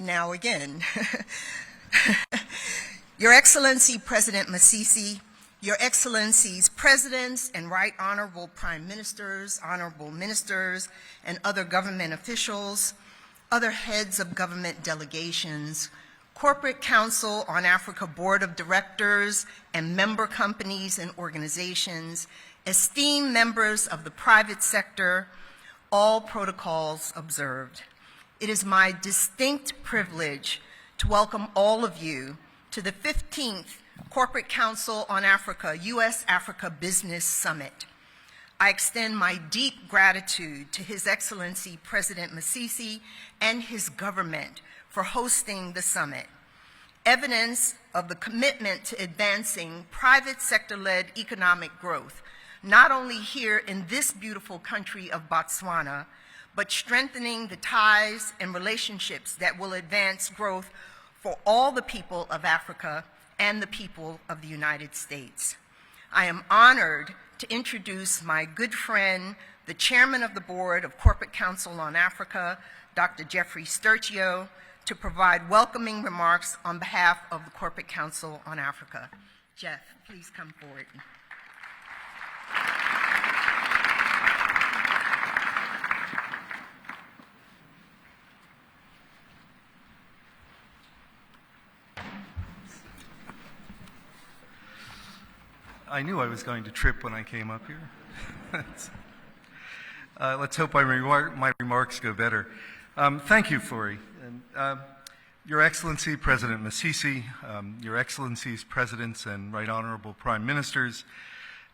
and now again. Your Excellency President Masisi, Your Excellencies Presidents and Right Honorable Prime Ministers, Honorable Ministers, and other government officials, other heads of government delegations, Corporate Council on Africa Board of Directors and member companies and organizations, esteemed members of the private sector, all protocols observed. It is my distinct privilege to welcome all of you to the 15th Corporate Council on Africa, U.S.-Africa Business Summit. I extend my deep gratitude to His Excellency President Masisi and his government for hosting the summit. Evidence of the commitment to advancing private sector-led economic growth, not only here in this beautiful country of Botswana, but strengthening the ties and relationships that will advance growth for all the people of Africa and the people of the United States. I am honored to introduce my good friend, the Chairman of the Board of Corporate Council on Africa, Dr. Jeffrey Sturchio, to provide welcoming remarks on behalf of the Corporate Council on Africa. Jeff, please come forward. I knew I was going to trip when I came up here. Let's hope my remarks go better. Thank you, Flori. And, Your Excellency, President Masisi, Your Excellencies, Presidents and Right Honorable Prime Ministers,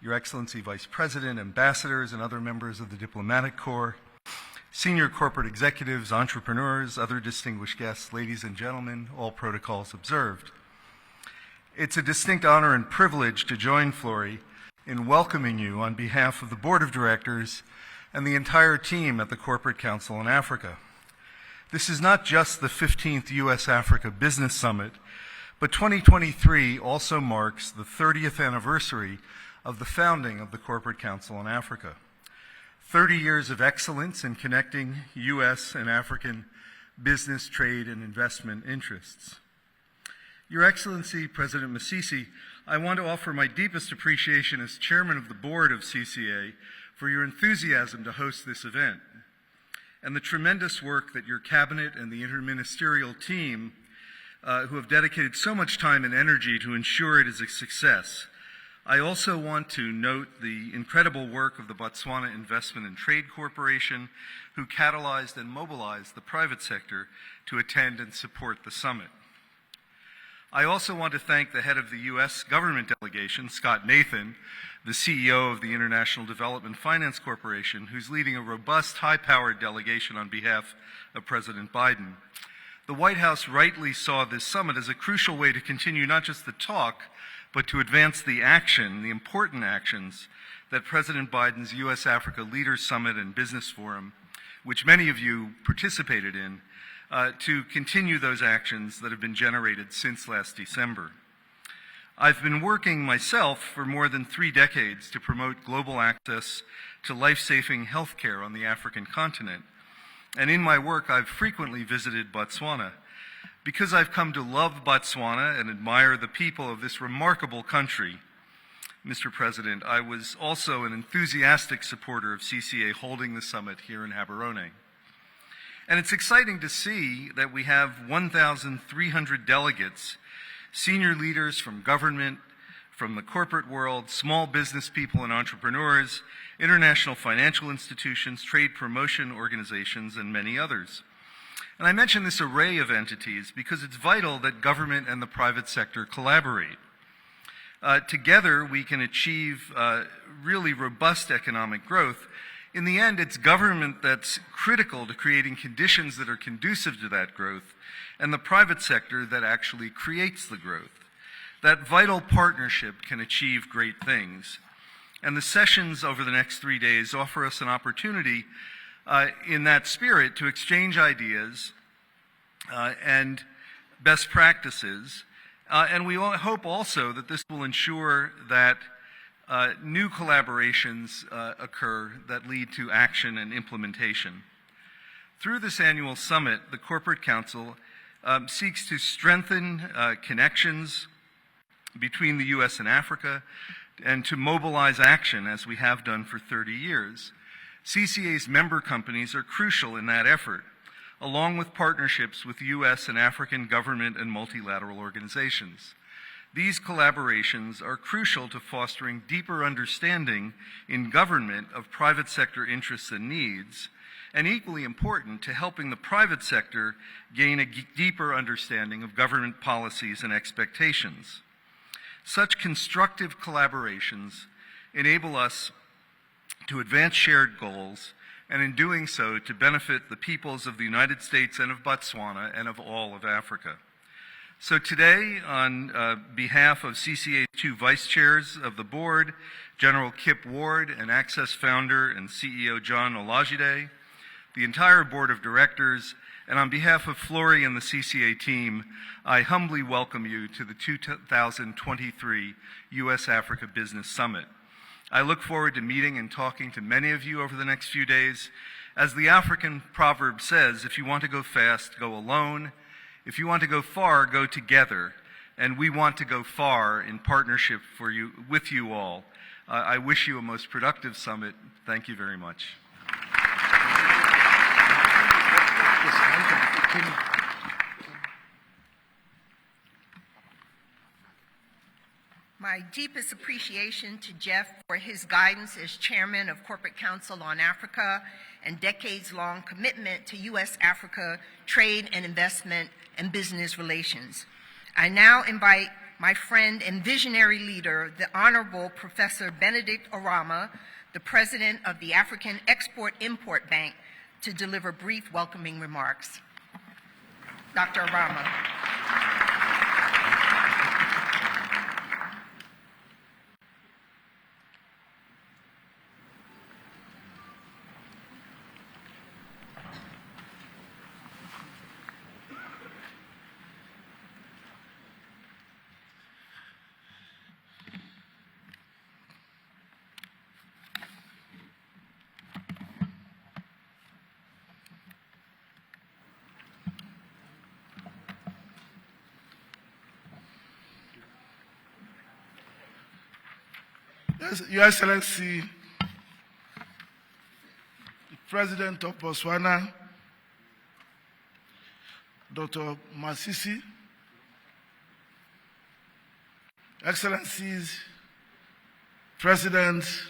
Your Excellency Vice President, Ambassadors, and other members of the Diplomatic Corps, senior corporate executives, entrepreneurs, other distinguished guests, ladies and gentlemen, all protocols observed. It's a distinct honor and privilege to join Flori in welcoming you on behalf of the Board of Directors and the entire team at the Corporate Council on Africa. This is not just the 15th U.S.-Africa Business Summit, but 2023 also marks the 30th anniversary of the founding of the Corporate Council on Africa. 30 years of excellence in connecting U.S. and African business, trade, and investment interests. Your Excellency, President Masisi, I want to offer my deepest appreciation as Chairman of the Board of CCA for your enthusiasm to host this event, and the tremendous work that your Cabinet and the interministerial team who have dedicated so much time and energy to ensure it is a success. I also want to note the incredible work of the Botswana Investment and Trade Corporation, who catalyzed and mobilized the private sector to attend and support the summit. I also want to thank the head of the U.S. government delegation, Scott Nathan, the CEO of the International Development Finance Corporation, who's leading a robust, high-powered delegation on behalf of President Biden. The White House rightly saw this summit as a crucial way to continue not just the talk, but to advance the action, the important actions that President Biden's U.S.-Africa Leaders Summit and Business Forum, which many of you participated in, to continue those actions that have been generated since last December. I've been working myself for more than 3 decades to promote global access to life-saving health care on the African continent. And in my work, I've frequently visited Botswana. Because I've come to love Botswana and admire the people of this remarkable country, Mr. President, I was also an enthusiastic supporter of CCA holding the summit here in Gaborone. And it's exciting to see that we have 1,300 delegates, senior leaders from government, from the corporate world, small business people and entrepreneurs, international financial institutions, trade promotion organizations, and many others. And I mention this array of entities because it's vital that government and the private sector collaborate. Together, we can achieve really robust economic growth. In the end, it's government that's critical to creating conditions that are conducive to that growth, and the private sector that actually creates the growth. That vital partnership can achieve great things. And the sessions over the next 3 days offer us an opportunity in that spirit to exchange ideas and best practices. And we hope also that this will ensure that new collaborations occur that lead to action and implementation. Through this annual summit, the Corporate Council seeks to strengthen connections between the U.S. and Africa and to mobilize action as we have done for 30 years. CCA's member companies are crucial in that effort, along with partnerships with U.S. and African government and multilateral organizations. These collaborations are crucial to fostering deeper understanding in government of private sector interests and needs, and equally important to helping the private sector gain a deeper understanding of government policies and expectations. Such constructive collaborations enable us to advance shared goals, and in doing so, to benefit the peoples of the United States and of Botswana and of all of Africa. So today, on behalf of CCA's two vice chairs of the board, General Kip Ward and Access founder and CEO John Olajide, the entire board of directors, and on behalf of Flory and the CCA team, I humbly welcome you to the 2023 U.S.-Africa Business Summit. I look forward to meeting and talking to many of you over the next few days. As the African proverb says, if you want to go fast, go alone. If you want to go far, go together. And we want to go far in partnership with you all. I wish you a most productive summit. Thank you very much. My deepest appreciation to Jeff for his guidance as Chairman of Corporate Council on Africa and decades-long commitment to U.S.-Africa trade and investment and business relations. I now invite my friend and visionary leader, the Honorable Professor Benedict Orama, the President of the African Export-Import Bank, to deliver brief welcoming remarks. Dr. Orama. Your Excellency, the President of Botswana, Dr. Masisi, Excellencies, Presidents,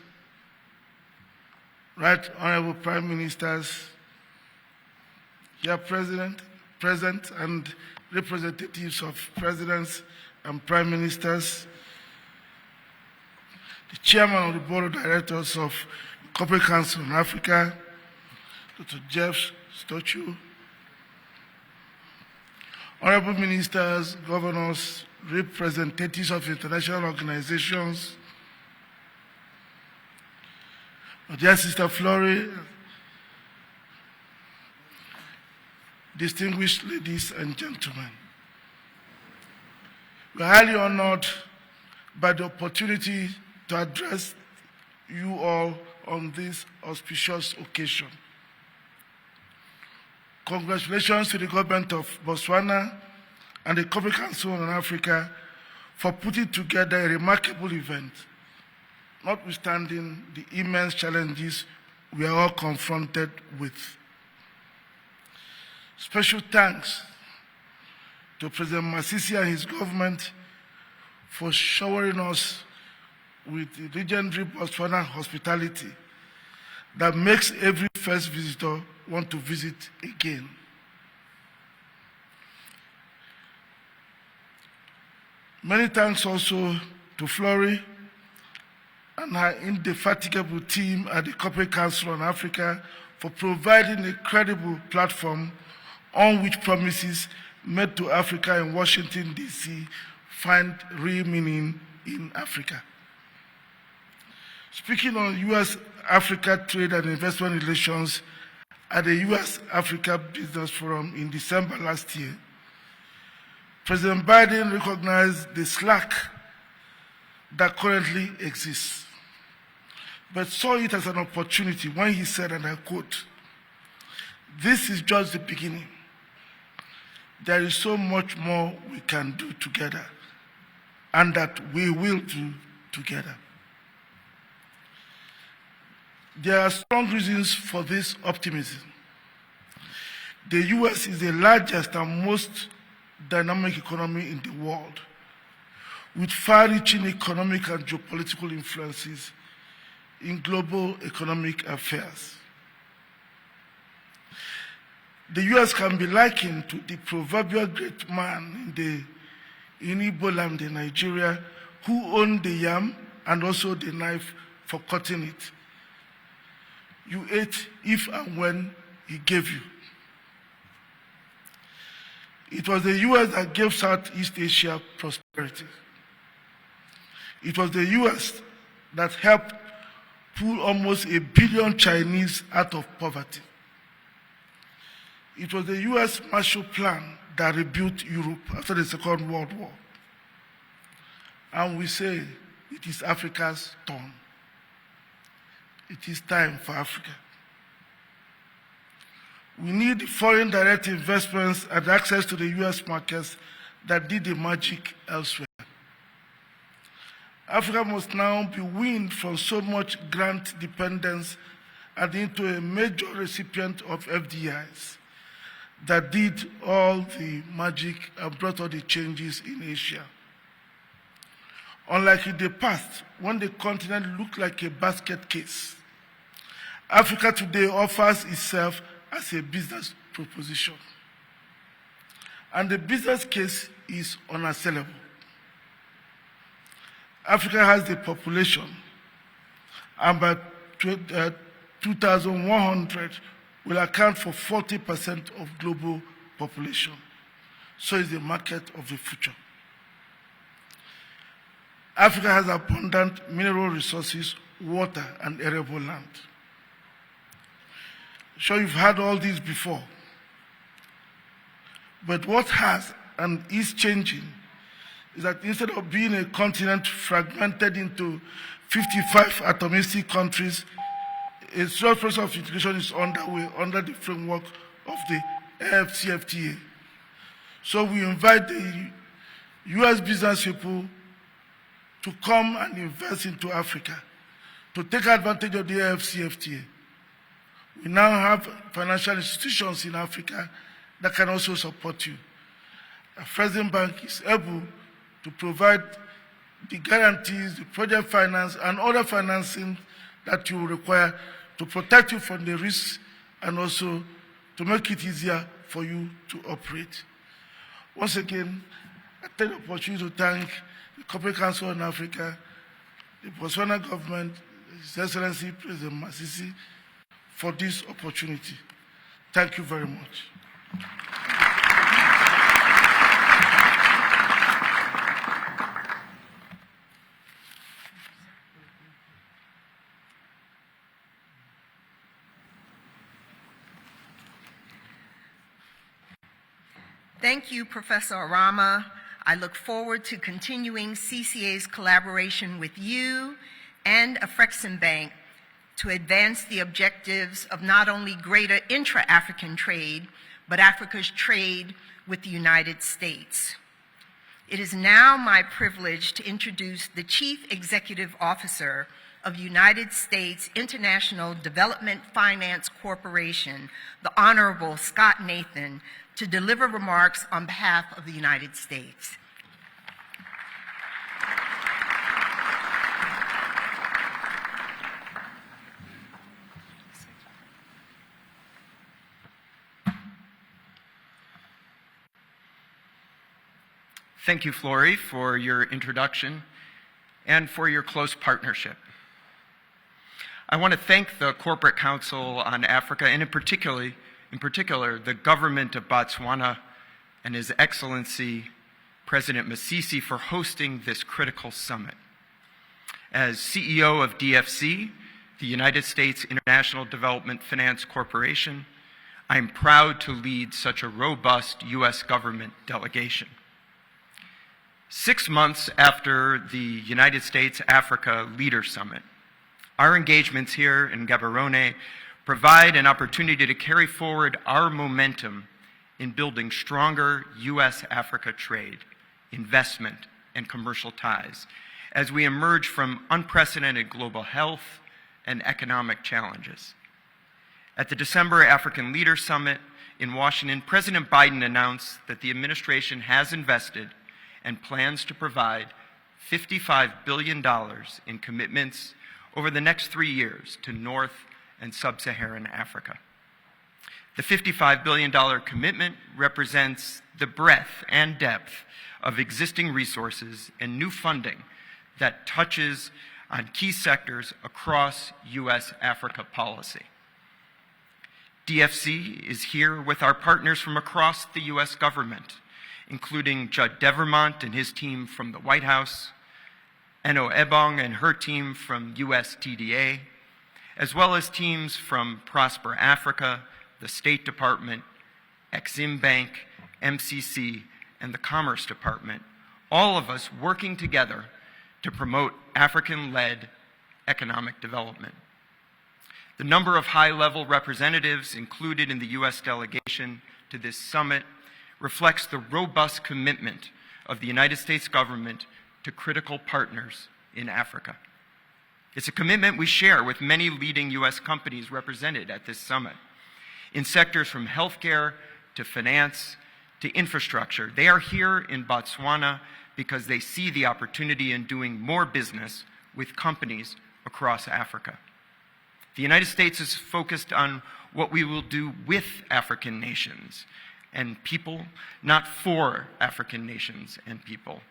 Right Honorable Prime Ministers, here present, and representatives of presidents and prime ministers, the Chairman of the Board of Directors of Corporate Council in Africa, Dr. Jeff Stochu, Honorable Ministers, Governors, representatives of international organizations, dear Sister Flory, distinguished ladies and gentlemen. We are highly honored by the opportunity to address you all on this auspicious occasion. Congratulations to the government of Botswana and the Corporate Council on Africa for putting together a remarkable event, notwithstanding the immense challenges we are all confronted with. Special thanks to President Masisi and his government for showering us with the legendary Botswana hospitality that makes every first visitor want to visit again. Many thanks also to Flory and her indefatigable team at the Corporate Council on Africa for providing a credible platform on which promises made to Africa in Washington, D.C. find real meaning in Africa. Speaking on U.S.-Africa trade and investment relations at the U.S.-Africa Business Forum in December last year, President Biden recognized the slack that currently exists, but saw it as an opportunity when he said, and I quote, "This is just the beginning. there is so much more we can do together, and that we will do together. There are strong reasons for this optimism. The US is the largest and most dynamic economy in the world, with far-reaching economic and geopolitical influences in global economic affairs. The US can be likened to the proverbial great man in Igbo land in Nigeria who owned the yam and also the knife for cutting it. You ate if and when he gave you. It was the US that gave Southeast Asia prosperity. It was the US that helped pull almost 1 billion Chinese out of poverty. It was the US Marshall Plan that rebuilt Europe after the Second World War. And we say it is Africa's turn. It is time for Africa. We need foreign direct investments and access to the US markets that did the magic elsewhere. Africa must now be weaned from so much grant dependence and into a major recipient of FDIs that did all the magic and brought all the changes in Asia. Unlike in the past, when the continent looked like a basket case, Africa today offers itself as a business proposition. And the business case is unassailable. Africa has the population, and by 2100 will account for 40% of global population. So is the market of the future. Africa has abundant mineral resources, water, and arable land. Sure, you've heard all these before. But what has and is changing is that instead of being a continent fragmented into 55 atomistic countries, a serious process of integration is underway under the framework of the AfCFTA. So we invite the US business people to come and invest into Africa, to take advantage of the AfCFTA. We now have financial institutions in Africa that can also support you. The Afrexim Bank is able to provide the guarantees, the project finance, and other financing that you require to protect you from the risks and also to make it easier for you to operate. Once again, I take the opportunity to thank the Corporate Council in Africa, the Botswana government, His Excellency President Masisi, for this opportunity. Thank you very much. Thank you, Professor Arama. I look forward to continuing CCA's collaboration with you and Afrexim Bank to advance the objectives of not only greater intra-African trade, but Africa's trade with the United States. It is now my privilege to introduce the Chief Executive Officer of United States International Development Finance Corporation, the Honorable Scott Nathan, to deliver remarks on behalf of the United States. Thank you, Flory, for your introduction and for your close partnership. I want to thank the Corporate Council on Africa, and in particular, the government of Botswana and His Excellency President Masisi for hosting this critical summit. As CEO of DFC, the United States International Development Finance Corporation, I am proud to lead such a robust U.S. government delegation. 6 months after the United States-Africa Leader Summit, our engagements here in Gaborone provide an opportunity to carry forward our momentum in building stronger U.S.-Africa trade, investment, and commercial ties as we emerge from unprecedented global health and economic challenges. At the December African Leaders Summit in Washington, President Biden announced that the administration has invested and plans to provide $55 billion in commitments over the next 3 years to North and Sub-Saharan Africa. The $55 billion commitment represents the breadth and depth of existing resources and new funding that touches on key sectors across U.S.-Africa policy. DFC is here with our partners from across the U.S. government, including Judd Devermont and his team from the White House, Eno Ebong and her team from USTDA, as well as teams from Prosper Africa, the State Department, Exim Bank, MCC, and the Commerce Department, all of us working together to promote African-led economic development. The number of high-level representatives included in the U.S. delegation to this summit reflects the robust commitment of the United States government to critical partners in Africa. It's a commitment we share with many leading U.S. companies represented at this summit. In sectors from healthcare to finance to infrastructure, they are here in Botswana because they see the opportunity in doing more business with companies across Africa. The United States is focused on what we will do with African nations and people, not for African nations and people,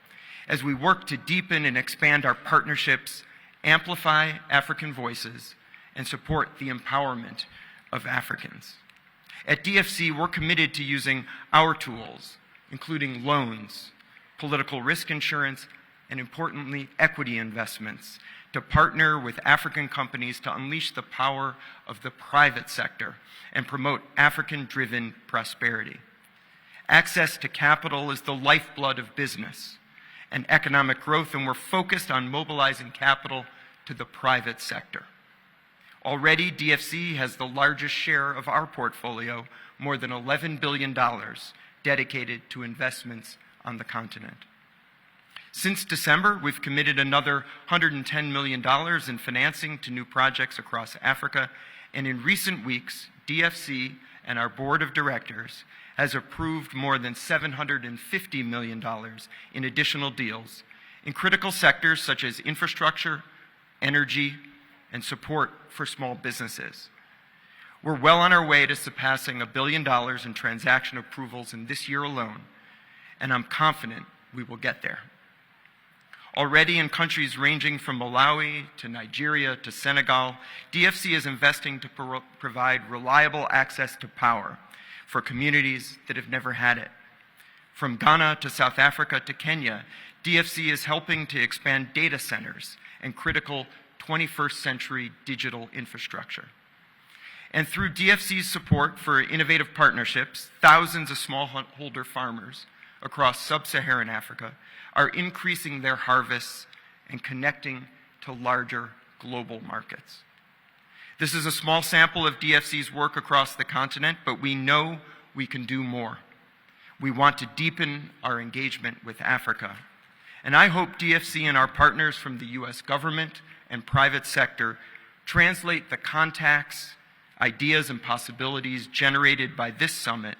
as we work to deepen and expand our partnerships, amplify African voices, and support the empowerment of Africans. At DFC, we're committed to using our tools, including loans, political risk insurance, and importantly, equity investments, to partner with African companies to unleash the power of the private sector and promote African-driven prosperity. Access to capital is the lifeblood of business and economic growth, and we're focused on mobilizing capital to the private sector. Already, DFC has the largest share of our portfolio, more than $11 billion, dedicated to investments on the continent. Since December, we've committed another $110 million in financing to new projects across Africa, and in recent weeks, DFC and our board of directors has approved more than $750 million in additional deals in critical sectors such as infrastructure, energy, and support for small businesses. We're well on our way to surpassing $1 billion in transaction approvals in this year alone, and I'm confident we will get there. Already in countries ranging from Malawi to Nigeria to Senegal, DFC is investing to provide reliable access to power for communities that have never had it. From Ghana to South Africa to Kenya, DFC is helping to expand data centers and critical 21st century digital infrastructure. And through DFC's support for innovative partnerships, thousands of smallholder farmers across sub-Saharan Africa are increasing their harvests and connecting to larger global markets. This is a small sample of DFC's work across the continent, but we know we can do more. We want to deepen our engagement with Africa. And I hope DFC and our partners from the U.S. government and private sector translate the contacts, ideas, and possibilities generated by this summit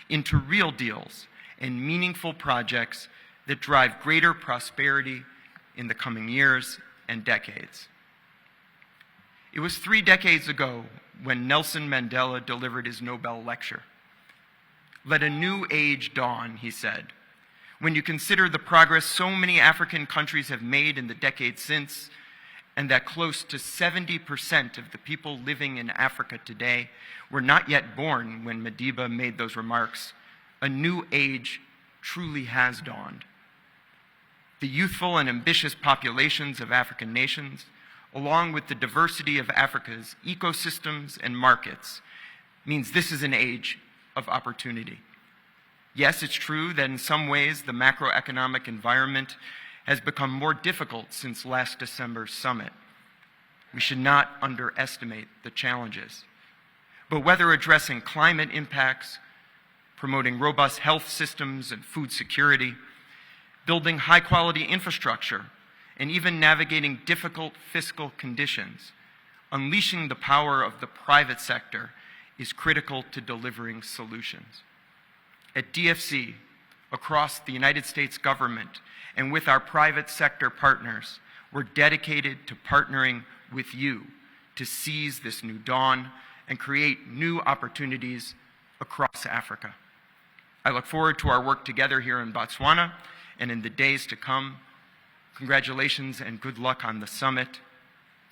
into real deals and meaningful projects that drive greater prosperity in the coming years and decades. It was 3 decades ago when Nelson Mandela delivered his Nobel lecture. "Let a new age dawn," he said. When you consider the progress so many African countries have made in the decades since, and that close to 70% of the people living in Africa today were not yet born when Madiba made those remarks, a new age truly has dawned. The youthful and ambitious populations of African nations, along with the diversity of Africa's ecosystems and markets, means this is an age of opportunity. Yes, it's true that in some ways the macroeconomic environment has become more difficult since last December's summit. We should not underestimate the challenges. But whether addressing climate impacts, promoting robust health systems and food security, building high-quality infrastructure, and even navigating difficult fiscal conditions. Unleashing the power of the private sector is critical to delivering solutions. At DFC, across the United States government, and with our private sector partners, we're dedicated to partnering with you to seize this new dawn and create new opportunities across Africa. I look forward to our work together here in Botswana and in the days to come. Congratulations and good luck on the summit.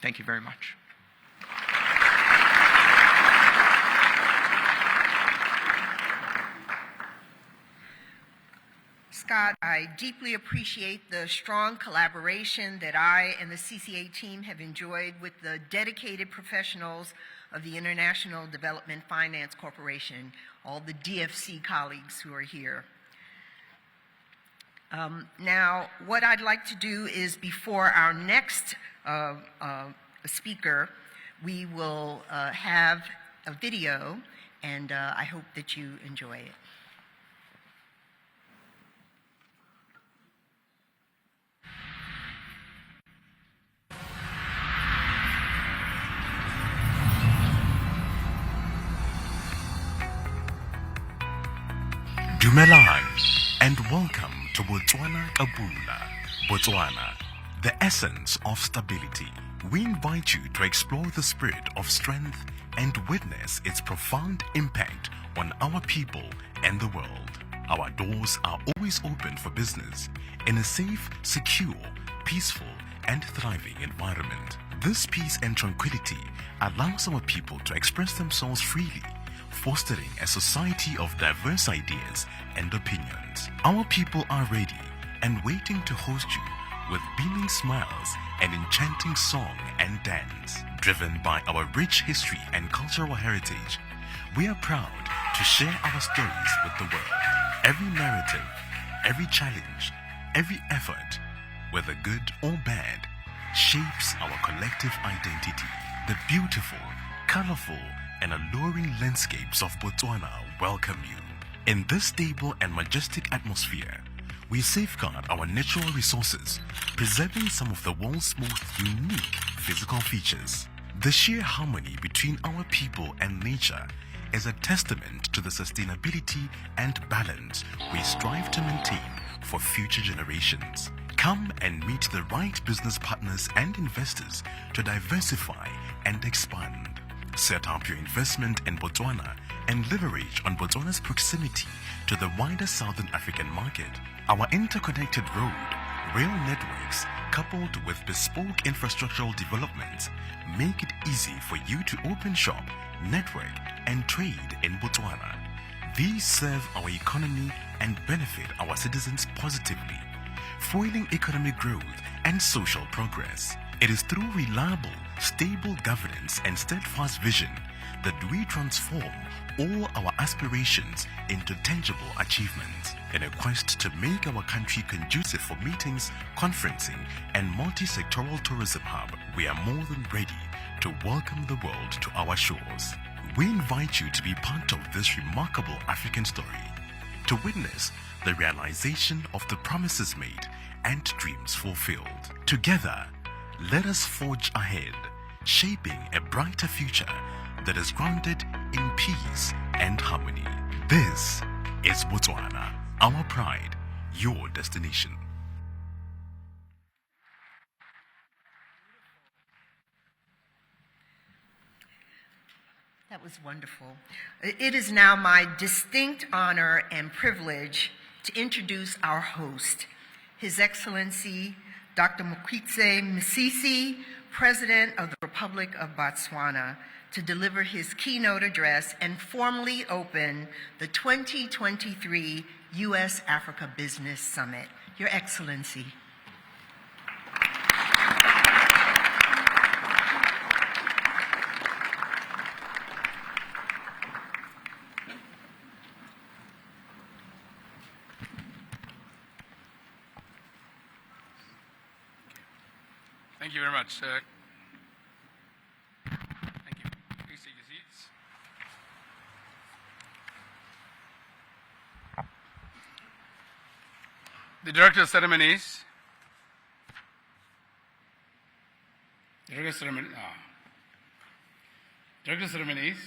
Thank you very much. Scott, I deeply appreciate the strong collaboration that I and the CCA team have enjoyed with the dedicated professionals of the International Development Finance Corporation, all the DFC colleagues who are here. Now, what I'd like to do is, before our next speaker, we will have a video, and I hope that you enjoy it. Dumelang and welcome to Botswana Kabula. Botswana, the essence of stability. We invite you to explore the spirit of strength and witness its profound impact on our people and the world. Our doors are always open for business in a safe, secure, peaceful, and thriving environment. This peace and tranquility allows our people to express themselves freely, fostering a society of diverse ideas and opinions. Our people are ready and waiting to host you with beaming smiles and enchanting song and dance. Driven by our rich history and cultural heritage, we are proud to share our stories with the world. Every narrative, every challenge, every effort, whether good or bad, shapes our collective identity. The beautiful, colorful, and alluring landscapes of Botswana welcome you. In this stable and majestic atmosphere, we safeguard our natural resources, preserving some of the world's most unique physical features. The sheer harmony between our people and nature is a testament to the sustainability and balance we strive to maintain for future generations. Come and meet the right business partners and investors to diversify and expand. Set up your investment in Botswana and leverage on Botswana's proximity to the wider Southern African market. Our interconnected road, rail networks, coupled with bespoke infrastructural developments, make it easy for you to open shop, network, and trade in Botswana. These serve our economy and benefit our citizens positively, fueling economic growth and social progress. It is through reliable, stable governance and steadfast vision that we transform all our aspirations into tangible achievements. In a quest to make our country conducive for meetings, conferencing, and multi-sectoral tourism hub, we are more than ready to welcome the world to our shores. We invite you to be part of this remarkable African story, to witness the realization of the promises made and dreams fulfilled. Together, let us forge ahead, shaping a brighter future that is grounded in peace and harmony. This is Botswana, our pride, your destination. That was wonderful. It is now my distinct honor and privilege to introduce our host, His Excellency Dr. Mokgweetsi Masisi, President of the Republic of Botswana, to deliver his keynote address and formally open the 2023 U.S.-Africa Business Summit. Your Excellency. Thank you very much. Thank you. Please take your seats. the Director of Ceremonies, Director of Ceremonies,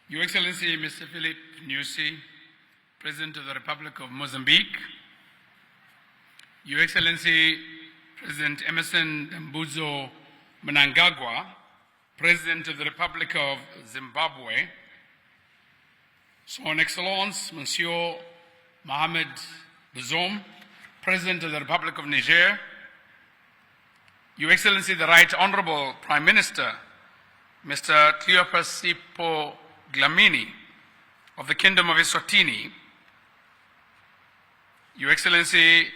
Your Excellency Mr. Philip Nyusi, President of the Republic of Mozambique, Your Excellency President Emerson Mbuzo Mnangagwa, President of the Republic of Zimbabwe, Son Excellence Monsieur Mohamed Bazoum, President of the Republic of Niger, Your Excellency the Right Honorable Prime Minister Mr. Cleopas Sipho Dlamini of the Kingdom of Eswatini, Your Excellency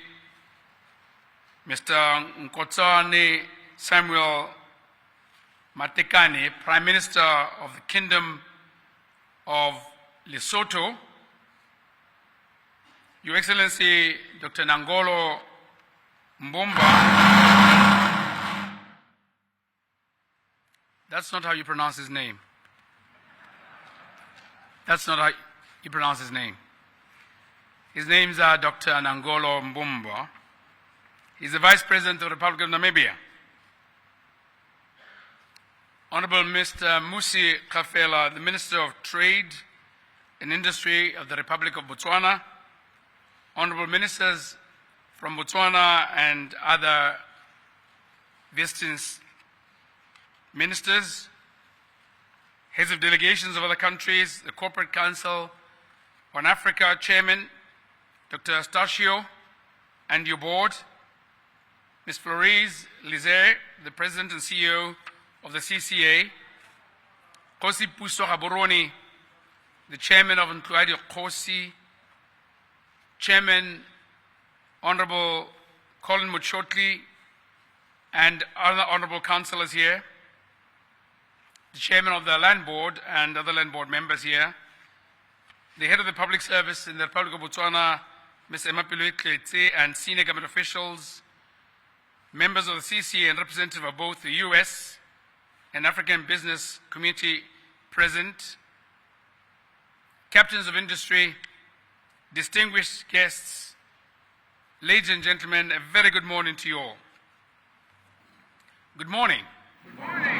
Mr. Nkotsane Samuel Matekane, Prime Minister of the Kingdom of Lesotho, Your Excellency Dr. Nangolo Mbumba. That's not how you pronounce his name. That's not how you pronounce his name. His name's Dr. Nangolo Mbumba. He's the Vice President of the Republic of Namibia. Honorable Mr. Musi Kafela, the Minister of Trade and Industry of the Republic of Botswana, Honorable Ministers from Botswana and other visiting ministers, heads of delegations of other countries, the Corporate Council on Africa Chairman, Dr. Eustachio, and your board, Ms. Florise Lize, the President and CEO of the CCA, Kosi Puso Gaborone, the Chairman of Ntlwadio Kosi, Chairman Honorable Colin Muchotli, and other honorable councillors here, the Chairman of the Land Board and other Land Board members here, the Head of the Public Service in the Republic of Botswana, Ms. Emapilwe Tletse, and senior government officials, members of the CCA and representative of both the US and African business community present, captains of industry, distinguished guests, ladies and gentlemen, a very good morning to you all. Good morning. Good morning.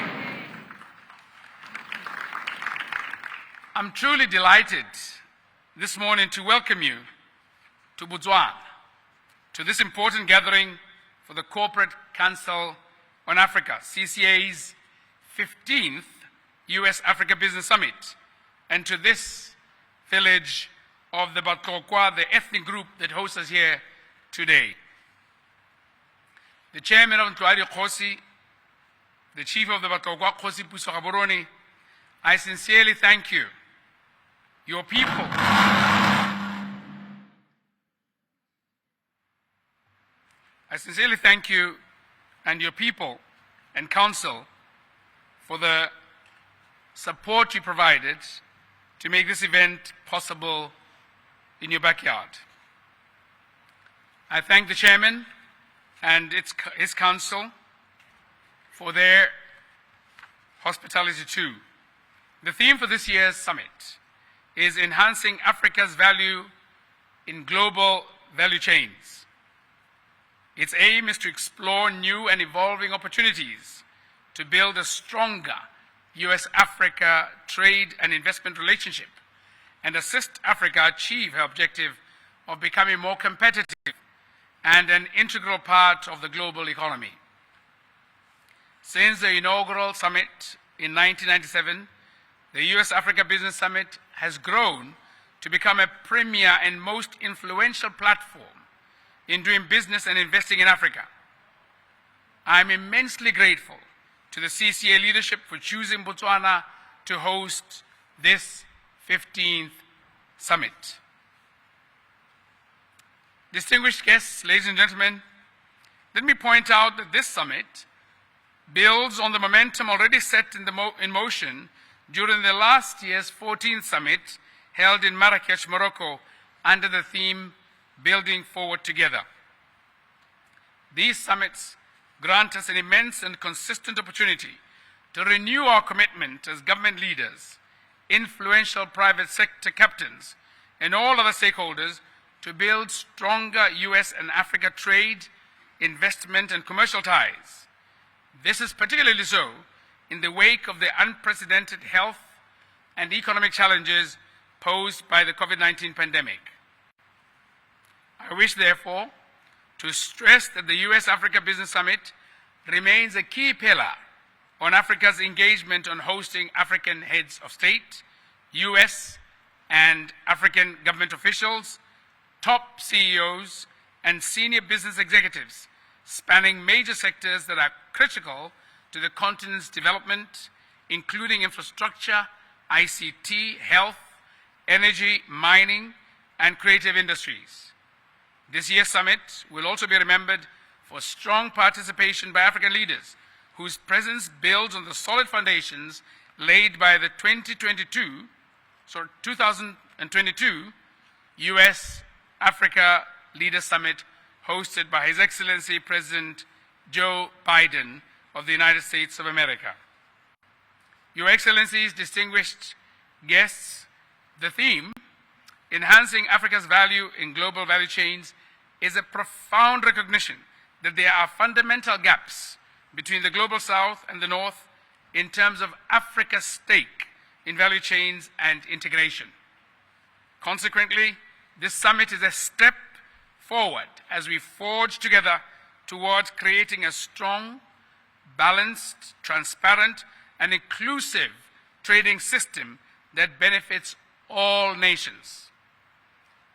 I'm truly delighted this morning to welcome you to Botswana, to this important gathering for the Corporate Council on Africa, CCA's 15th US-Africa Business Summit, and to this village of the Batlokwa, the ethnic group that hosts us here today. The Chairman of Ntlwadio Kosi, the Chief of the Batlokwa, Kosi Puso Gaborone, I sincerely thank you, your people, I sincerely thank you and your people and council for the support you provided to make this event possible in your backyard. I thank the chairman and his council for their hospitality too. The theme for this year's summit is enhancing Africa's value in global value chains. Its aim is to explore new and evolving opportunities to build a stronger US-Africa trade and investment relationship and assist Africa achieve her objective of becoming more competitive and an integral part of the global economy. Since the inaugural summit in 1997, the US-Africa Business Summit has grown to become a premier and most influential platform in doing business and investing in Africa. I'm immensely grateful to the CCA leadership for choosing Botswana to host this 15th summit. Distinguished guests, ladies and gentlemen, let me point out that this summit builds on the momentum already set in motion during the last year's 14th summit held in Marrakesh, Morocco, under the theme Building Forward Together. These summits grant us an immense and consistent opportunity to renew our commitment as government leaders, influential private sector captains, and all other stakeholders to build stronger US and Africa trade, investment, and commercial ties. This is particularly so in the wake of the unprecedented health and economic challenges posed by the COVID-19 pandemic. I wish, therefore, to stress that the US-Africa Business Summit remains a key pillar on Africa's engagement on hosting African heads of state, US and African government officials, top CEOs, and senior business executives spanning major sectors that are critical to the continent's development, including infrastructure, ICT, health, energy, mining, and creative industries. This year's summit will also be remembered for strong participation by African leaders whose presence builds on the solid foundations laid by the 2022 US-Africa Leaders Summit hosted by His Excellency President Joe Biden of the United States of America. Your Excellencies, distinguished guests, the theme, Enhancing Africa's Value in Global Value Chains, is a profound recognition that there are fundamental gaps between the Global South and the North in terms of Africa's stake in value chains and integration. Consequently, this summit is a step forward as we forge together towards creating a strong, balanced, transparent, and inclusive trading system that benefits all nations.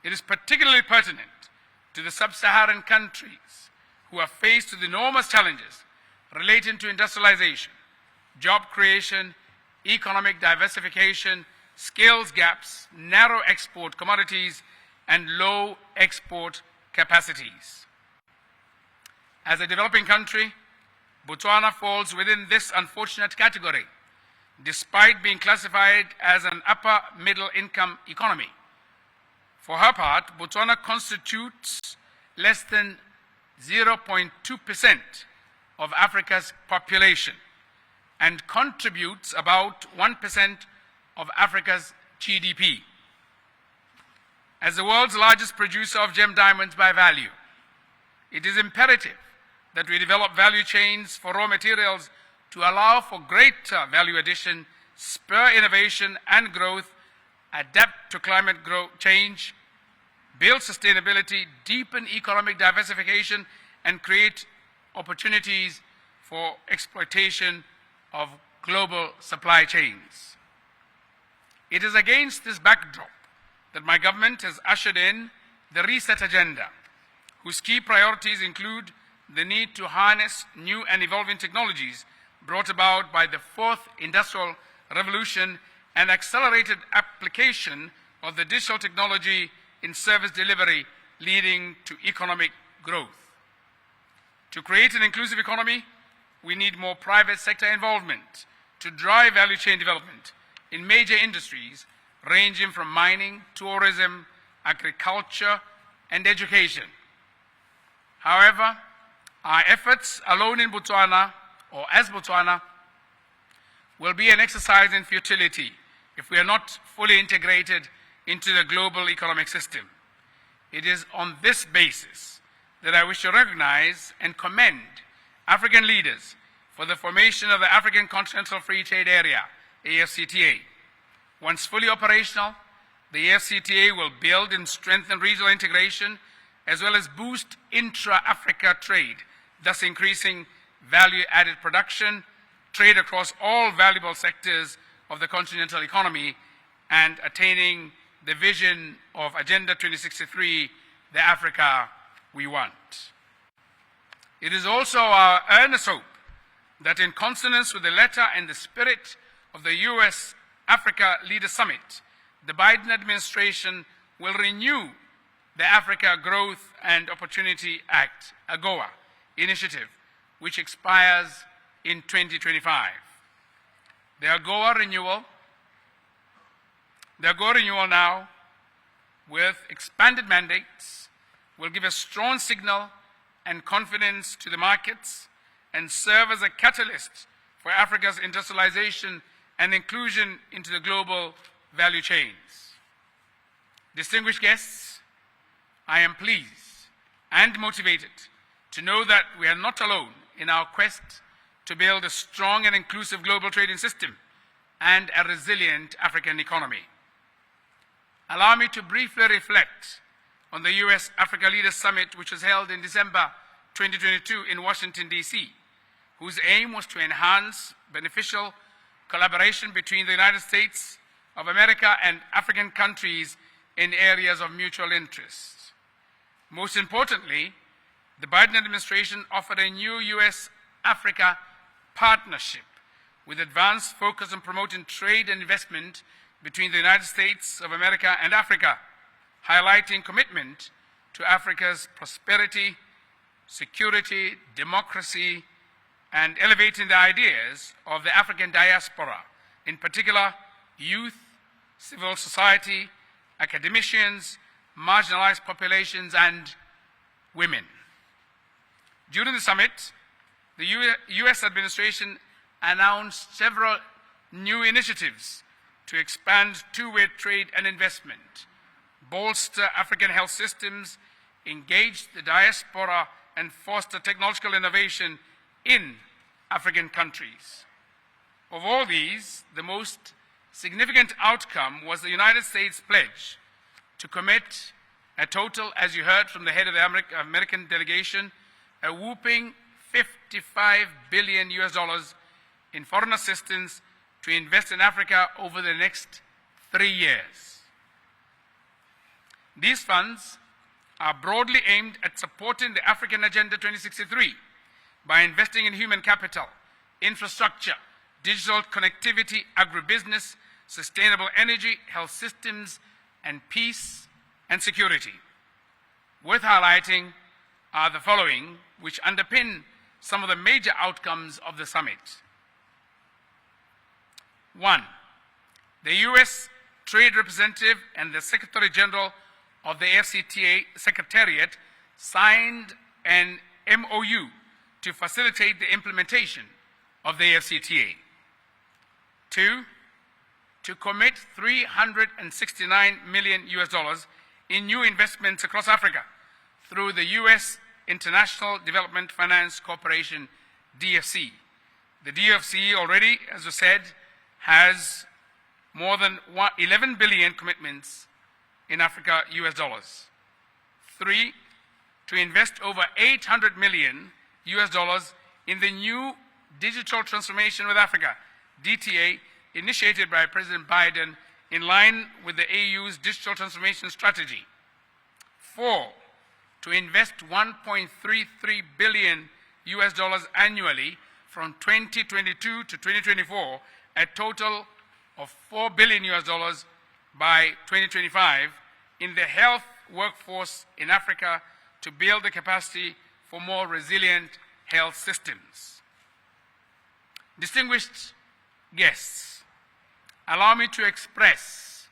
It is particularly pertinent to the sub-Saharan countries who are faced with enormous challenges relating to industrialization, job creation, economic diversification, skills gaps, narrow export commodities, and low export capacities. As a developing country, Botswana falls within this unfortunate category, despite being classified as an upper middle income economy. For her part, Botswana constitutes less than 0.2% of Africa's population and contributes about 1% of Africa's GDP. As the world's largest producer of gem diamonds by value, it is imperative that we develop value chains for raw materials to allow for greater value addition, spur innovation and growth, adapt to climate change, build sustainability, deepen economic diversification, and create opportunities for exploitation of global supply chains. It is against this backdrop that my government has ushered in the Reset Agenda, whose key priorities include the need to harness new and evolving technologies brought about by the fourth industrial revolution and accelerated application of the digital technology in service delivery, leading to economic growth. To create an inclusive economy, we need more private sector involvement to drive value chain development in major industries ranging from mining, tourism, agriculture, and education. However, our efforts alone in Botswana, or as Botswana, will be an exercise in futility if we are not fully integrated into the global economic system. It is on this basis that I wish to recognize and commend African leaders for the formation of the African Continental Free Trade Area, AFCTA. Once fully operational, the AFCTA will build and strengthen regional integration as well as boost intra-Africa trade, thus increasing value-added production, trade across all valuable sectors of the continental economy, and attaining the vision of Agenda 2063, the Africa we want. It is also our earnest hope that in consonance with the letter and the spirit of the US-Africa Leaders Summit, the Biden administration will renew the Africa Growth and Opportunity Act, AGOA, initiative, which expires in 2025. The AGOA renewal now, with expanded mandates, will give a strong signal and confidence to the markets and serve as a catalyst for Africa's industrialization and inclusion into the global value chains. Distinguished guests, I am pleased and motivated to know that we are not alone in our quest to build a strong and inclusive global trading system and a resilient African economy. Allow me to briefly reflect on the US-Africa Leaders Summit, which was held in December 2022 in Washington, D.C., whose aim was to enhance beneficial collaboration between the United States of America and African countries in areas of mutual interest. Most importantly, the Biden administration offered a new US-Africa partnership with advanced focus on promoting trade and investment between the United States of America and Africa, highlighting commitment to Africa's prosperity, security, democracy, and elevating the ideas of the African diaspora, in particular youth, civil society, academicians, marginalized populations, and women. During the summit, the US administration announced several new initiatives to expand two-way trade and investment, bolster African health systems, engage the diaspora, and foster technological innovation in African countries. Of all these, the most significant outcome was the United States pledge to commit a total, as you heard from the head of the American delegation, a whopping $55 billion in foreign assistance to invest in Africa over the next 3 years. These funds are broadly aimed at supporting the African Agenda 2063 by investing in human capital, infrastructure, digital connectivity, agribusiness, sustainable energy, health systems, and peace and security. Worth highlighting are the following, which underpin some of the major outcomes of the summit. 1. The US Trade Representative and the Secretary General of the FCTA Secretariat signed an MOU to facilitate the implementation of the FCTA. 2. To commit $369 million in new investments across Africa through the US International Development Finance Corporation, DFC. The DFC already, as I said, has more than 11 billion commitments in Africa, US dollars. 3, to invest over 800 million US dollars in the new Digital Transformation with Africa, DTA, initiated by President Biden in line with the AU's digital transformation strategy. 4, to invest 1.33 billion US dollars annually from 2022 to 2024, a total of 4 billion US dollars by 2025 in the health workforce in Africa to build the capacity for more resilient health systems. Distinguished guests, allow me to express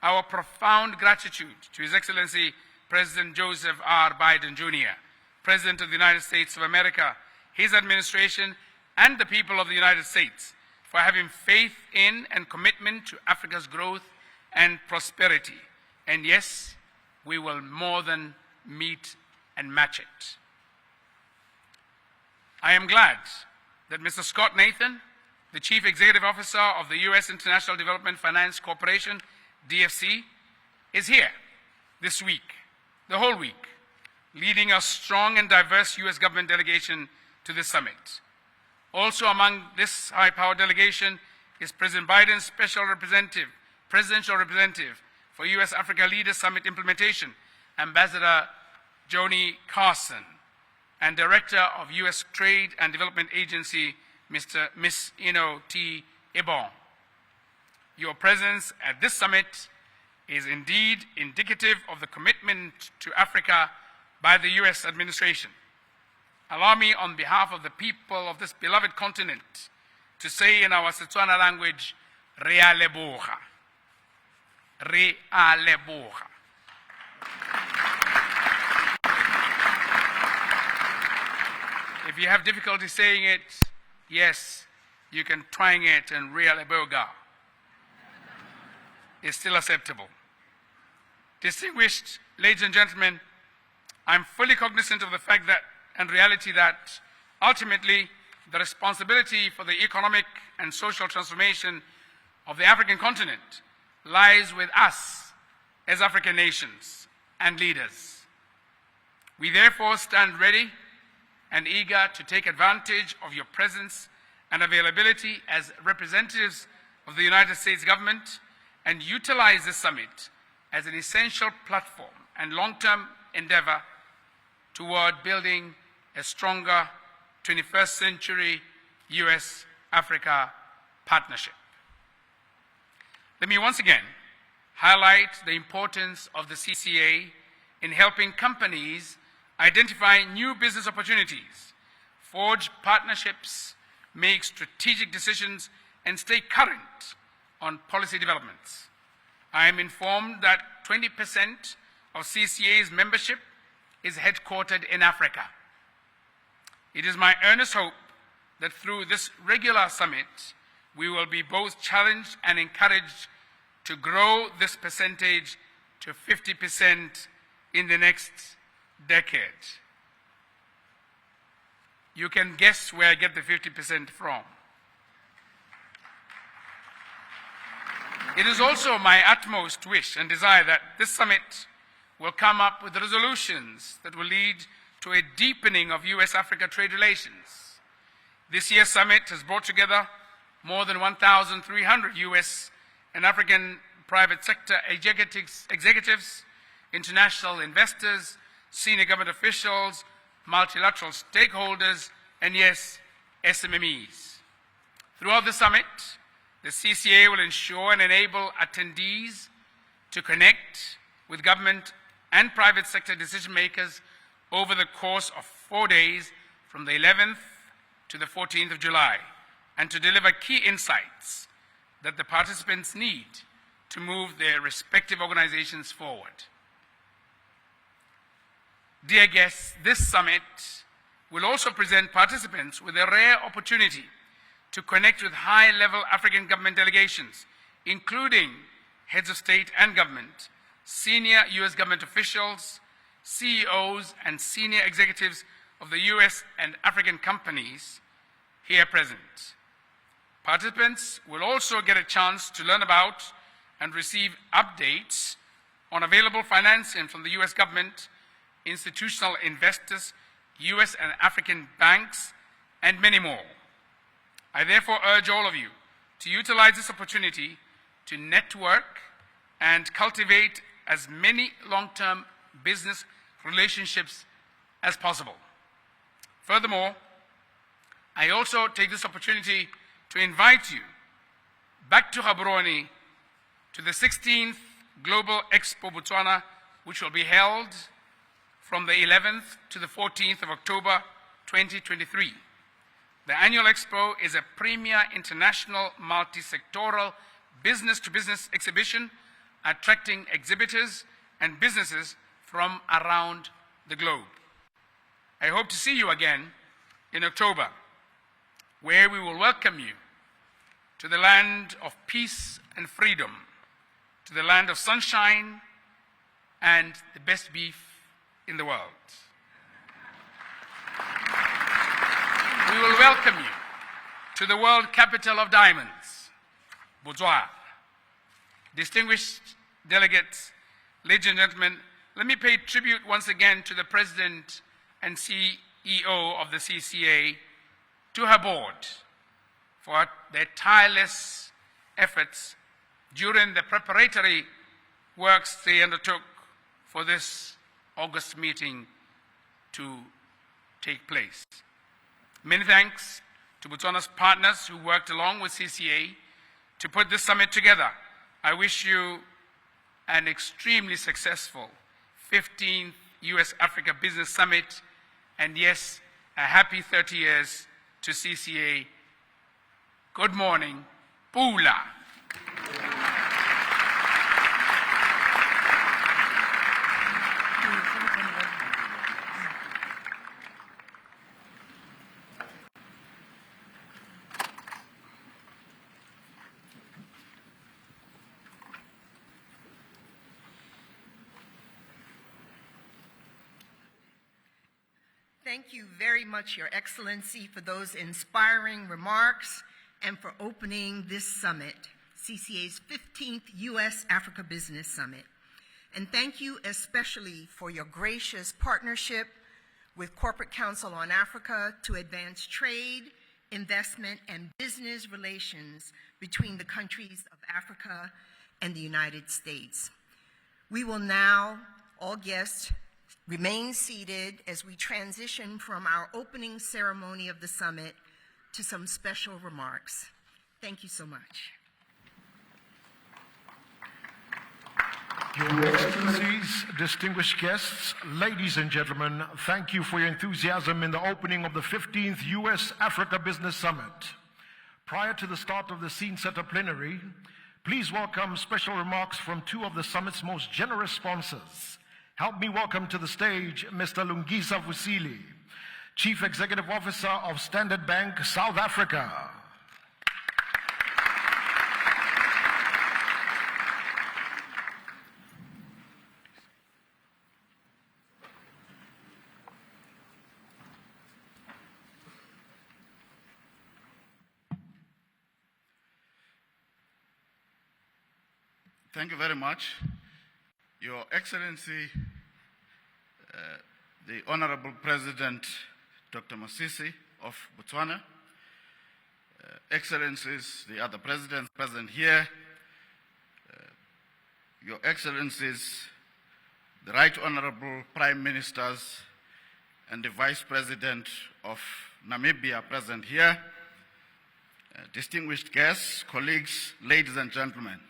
our profound gratitude to His Excellency President Joseph R. Biden Jr., President of the United States of America, his administration, and the people of the United States for having faith in and commitment to Africa's growth and prosperity. And yes, we will more than meet and match it. I am glad that Mr. Scott Nathan, the Chief Executive Officer of the U.S. International Development Finance Corporation, DFC, is here this week, the whole week, leading a strong and diverse U.S. government delegation to this summit. Also among this high-powered delegation is President Biden's presidential representative for U.S.-Africa Leaders Summit implementation, Ambassador Joni Carson, and Director of U.S. Trade and Development Agency, Miss Ino T. Ebon. Your presence at this summit is indeed indicative of the commitment to Africa by the U.S. administration. Allow me, on behalf of the people of this beloved continent, to say in our Setswana language, Re a leboga. Re a leboga. If you have difficulty saying it, yes, you can twang it and Re a leboga. It's still acceptable. Distinguished ladies and gentlemen, I'm fully cognizant of the fact that and reality that ultimately the responsibility for the economic and social transformation of the African continent lies with us as African nations and leaders. We therefore stand ready and eager to take advantage of your presence and availability as representatives of the United States government and utilize this summit as an essential platform and long-term endeavor toward building a stronger 21st century US-Africa partnership. Let me once again highlight the importance of the CCA in helping companies identify new business opportunities, forge partnerships, make strategic decisions, and stay current on policy developments. I am informed that 20% of CCA's membership is headquartered in Africa. It is my earnest hope that through this regular summit, we will be both challenged and encouraged to grow this percentage to 50% in the next decade. You can guess where I get the 50% from. It is also my utmost wish and desire that this summit will come up with resolutions that will lead to a deepening of US-Africa trade relations. This year's summit has brought together more than 1,300 US and African private sector executives, international investors, senior government officials, multilateral stakeholders, and yes, SMMEs. Throughout the summit, the CCA will ensure and enable attendees to connect with government and private sector decision makers over the course of 4 days from the 11th to the 14th of July, and to deliver key insights that the participants need to move their respective organizations forward. Dear guests, this summit will also present participants with a rare opportunity to connect with high-level African government delegations, including heads of state and government, senior US government officials, CEOs, and senior executives of the US and African companies here present. Participants will also get a chance to learn about and receive updates on available financing from the US government, institutional investors, US and African banks, and many more. I therefore urge all of you to utilize this opportunity to network and cultivate as many long-term business relationships as possible. Furthermore, I also take this opportunity to invite you back to Gaborone to the 16th Global Expo Botswana, which will be held from the 11th to the 14th of October 2023. The annual expo is a premier international multi-sectoral business-to-business exhibition attracting exhibitors and businesses from around the globe. I hope to see you again in October, where we will welcome you to the land of peace and freedom, to the land of sunshine and the best beef in the world. We will welcome you to the world capital of diamonds, Botswana. Distinguished delegates, ladies and gentlemen, let me pay tribute once again to the President and CEO of the CCA, to her board, for their tireless efforts during the preparatory works they undertook for this August meeting to take place. Many thanks to Botswana's partners who worked along with CCA to put this summit together. I wish you an extremely successful 15th US-Africa Business Summit, and yes, a happy 30 years to CCA. Good morning, Pula. Thank you very much, Your Excellency, for those inspiring remarks and for opening this summit, CCA's 15th U.S.-Africa Business Summit. And thank you especially for your gracious partnership with Corporate Council on Africa to advance trade, investment, and business relations between the countries of Africa and the United States. We will now, all guests, remain seated as we transition from our opening ceremony of the summit to some special remarks. Thank you so much. Your Excellencies, distinguished guests, ladies and gentlemen, thank you for your enthusiasm in the opening of the 15th U.S.-Africa Business Summit. Prior to the start of the Scene Setter Plenary, please welcome special remarks from two of the summit's most generous sponsors. Help me welcome to the stage Mr. Lungisa Vusile, Chief Executive Officer of Standard Bank, South Africa. Thank you very much. Your Excellency, the Honorable President, Dr. Masisi of Botswana, Excellencies, the other presidents present here, Your Excellencies, the Right Honorable Prime Ministers and the Vice President of Namibia present here, distinguished guests, colleagues, ladies and gentlemen.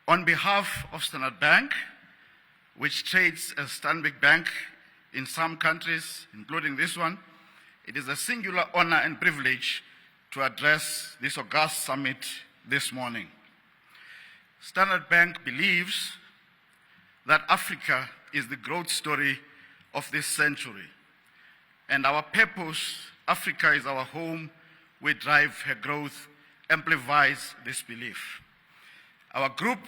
On behalf of Standard Bank, which trades as Stanbic Bank in some countries, including this one, it is a singular honor and privilege to address this august summit this morning. Standard Bank believes that Africa is the growth story of this century, and our purpose, Africa is our home, we drive her growth, amplifies this belief. Our group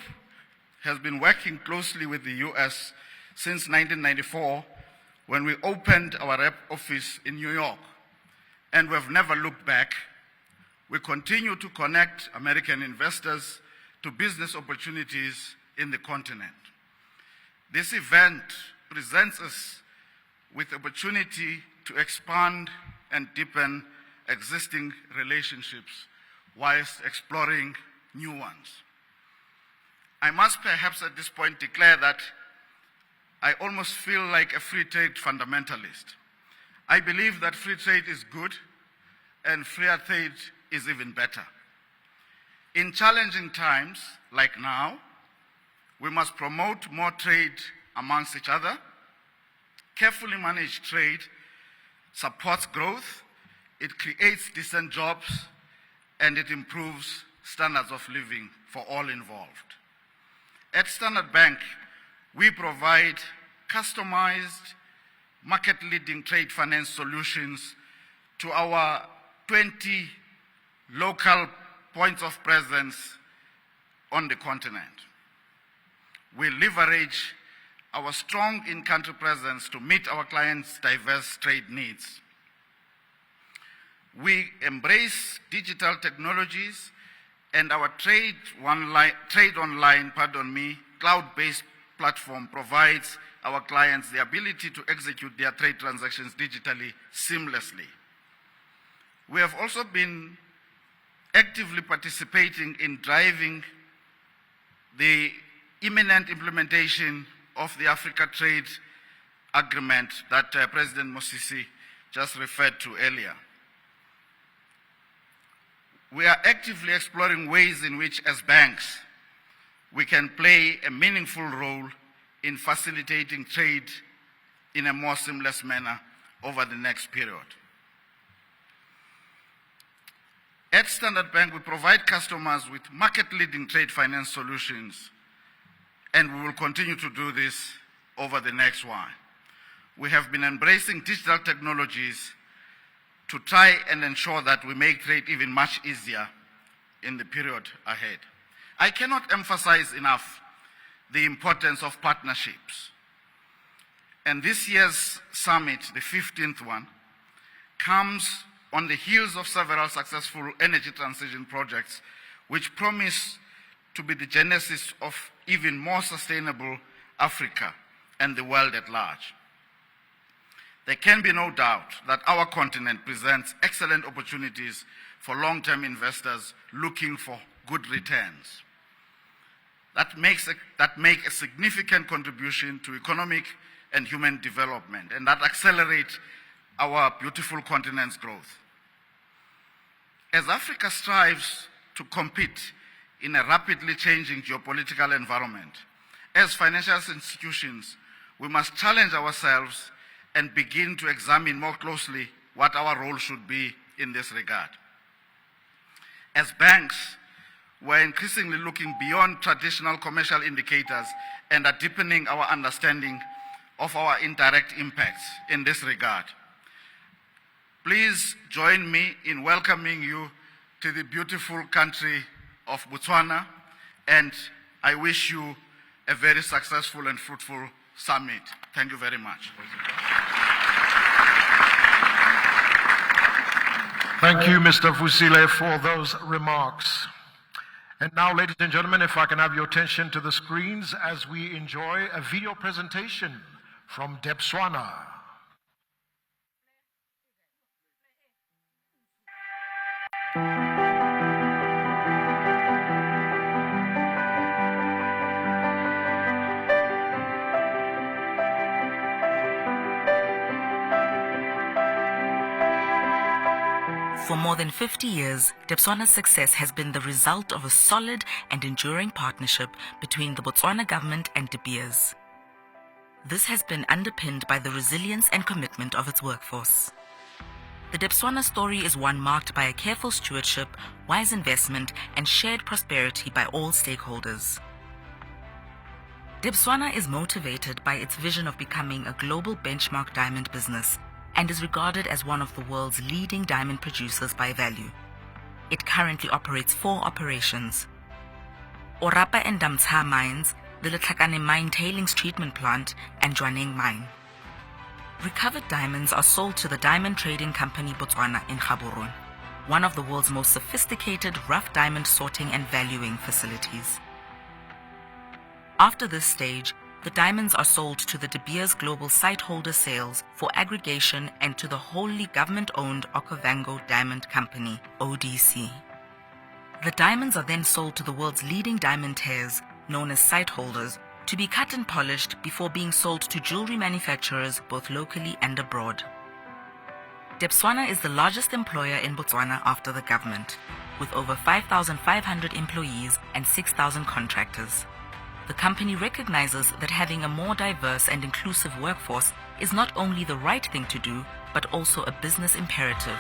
has been working closely with the U.S. since 1994 when we opened our rep office in New York, and we have never looked back. We continue to connect American investors to business opportunities in the continent. This event presents us with the opportunity to expand and deepen existing relationships whilst exploring new ones. I must perhaps at this point declare that I almost feel like a free trade fundamentalist. I believe that free trade is good and freer trade is even better. In challenging times like now, we must promote more trade amongst each other. Carefully managed trade supports growth, it creates decent jobs, and it improves standards of living for all involved. At Standard Bank, we provide customized, market-leading trade finance solutions to our 20 local points of presence on the continent. We leverage our strong in-country presence to meet our clients' diverse trade needs. We embrace digital technologies, and our Trade Online, cloud-based platform provides our clients the ability to execute their trade transactions digitally seamlessly. We have also been actively participating in driving the imminent implementation of the Africa Trade Agreement that President Masisi just referred to earlier. We are actively exploring ways in which, as banks, we can play a meaningful role in facilitating trade in a more seamless manner over the next period. At Standard Bank, we provide customers with market-leading trade finance solutions, and we will continue to do this over the next while. We have been embracing digital technologies to try and ensure that we make trade even much easier in the period ahead. I cannot emphasize enough the importance of partnerships. And this year's summit, the 15th one, comes on the heels of several successful energy transition projects which promise to be the genesis of even more sustainable Africa and the world at large. There can be no doubt that our continent presents excellent opportunities for long-term investors looking for good returns that make a significant contribution to economic and human development and that accelerate our beautiful continent's growth. As Africa strives to compete in a rapidly changing geopolitical environment, as financial institutions, we must challenge ourselves and begin to examine more closely what our role should be in this regard. As banks, we're increasingly looking beyond traditional commercial indicators and are deepening our understanding of our indirect impacts in this regard. Please join me in welcoming you to the beautiful country of Botswana, and I wish you a very successful and fruitful summit. Thank you very much. Thank you, Mr. Fusile, for those remarks. And now, ladies and gentlemen, if I can have your attention to the screens as we enjoy a video presentation from Botswana. For more than 50 years, Botswana's success has been the result of a solid and enduring partnership between the Botswana government and De Beers. This has been underpinned by the resilience and commitment of its workforce. The Botswana story is one marked by a careful stewardship, wise investment, and shared prosperity by all stakeholders. Botswana is motivated by its vision of becoming a global benchmark diamond business and is regarded as one of the world's leading diamond producers by value. It currently operates 4 operations: Orapa and Damtsha mines, the Letlhakane Mine Tailings Treatment Plant, and Jwaneng Mine. Recovered diamonds are sold to the Diamond Trading Company Botswana in Gaborone, one of the world's most sophisticated rough diamond sorting and valuing facilities. After this stage, the diamonds are sold to the De Beers Global Sightholder Sales for aggregation and to the wholly government-owned Okavango Diamond Company, ODC. The diamonds are then sold to the world's leading diamond tears, known as sightholders, to be cut and polished before being sold to jewelry manufacturers both locally and abroad. Botswana is the largest employer in Botswana after the government, with over 5,500 employees and 6,000 contractors. The company recognizes that having a more diverse and inclusive workforce is not only the right thing to do, but also a business imperative.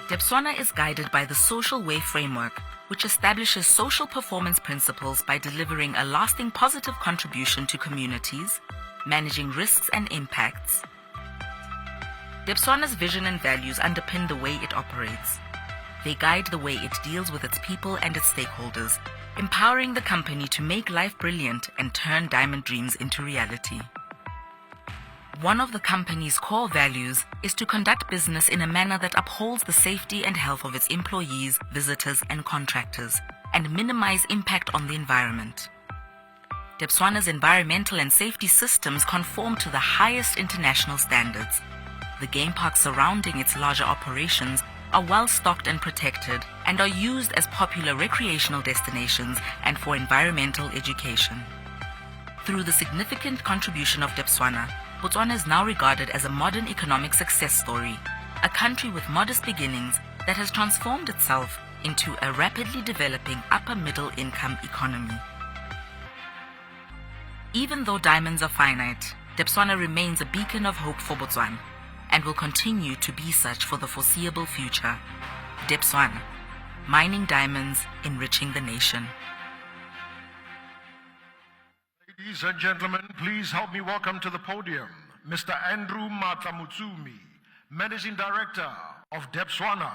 Botswana is guided by the Social Way Framework, which establishes social performance principles by delivering a lasting positive contribution to communities, managing risks and impacts. Botswana's vision and values underpin the way it operates. They guide the way it deals with its people and its stakeholders, empowering the company to make life brilliant and turn diamond dreams into reality. One of the company's core values is to conduct business in a manner that upholds the safety and health of its employees, visitors, and contractors, and minimize impact on the environment. Botswana's environmental and safety systems conform to the highest international standards. The game parks surrounding its larger operations are well stocked and protected and are used as popular recreational destinations and for environmental education. Through the significant contribution of Botswana, Botswana is now regarded as a modern economic success story, a country with modest beginnings that has transformed itself into a rapidly developing upper-middle income economy. Even though diamonds are finite, Botswana remains a beacon of hope for Botswana and will continue to be such for the foreseeable future. Botswana, mining diamonds, enriching the nation. Ladies and gentlemen, please help me welcome to the podium Mr. Andrew Matlamutsumi, Managing Director of Botswana.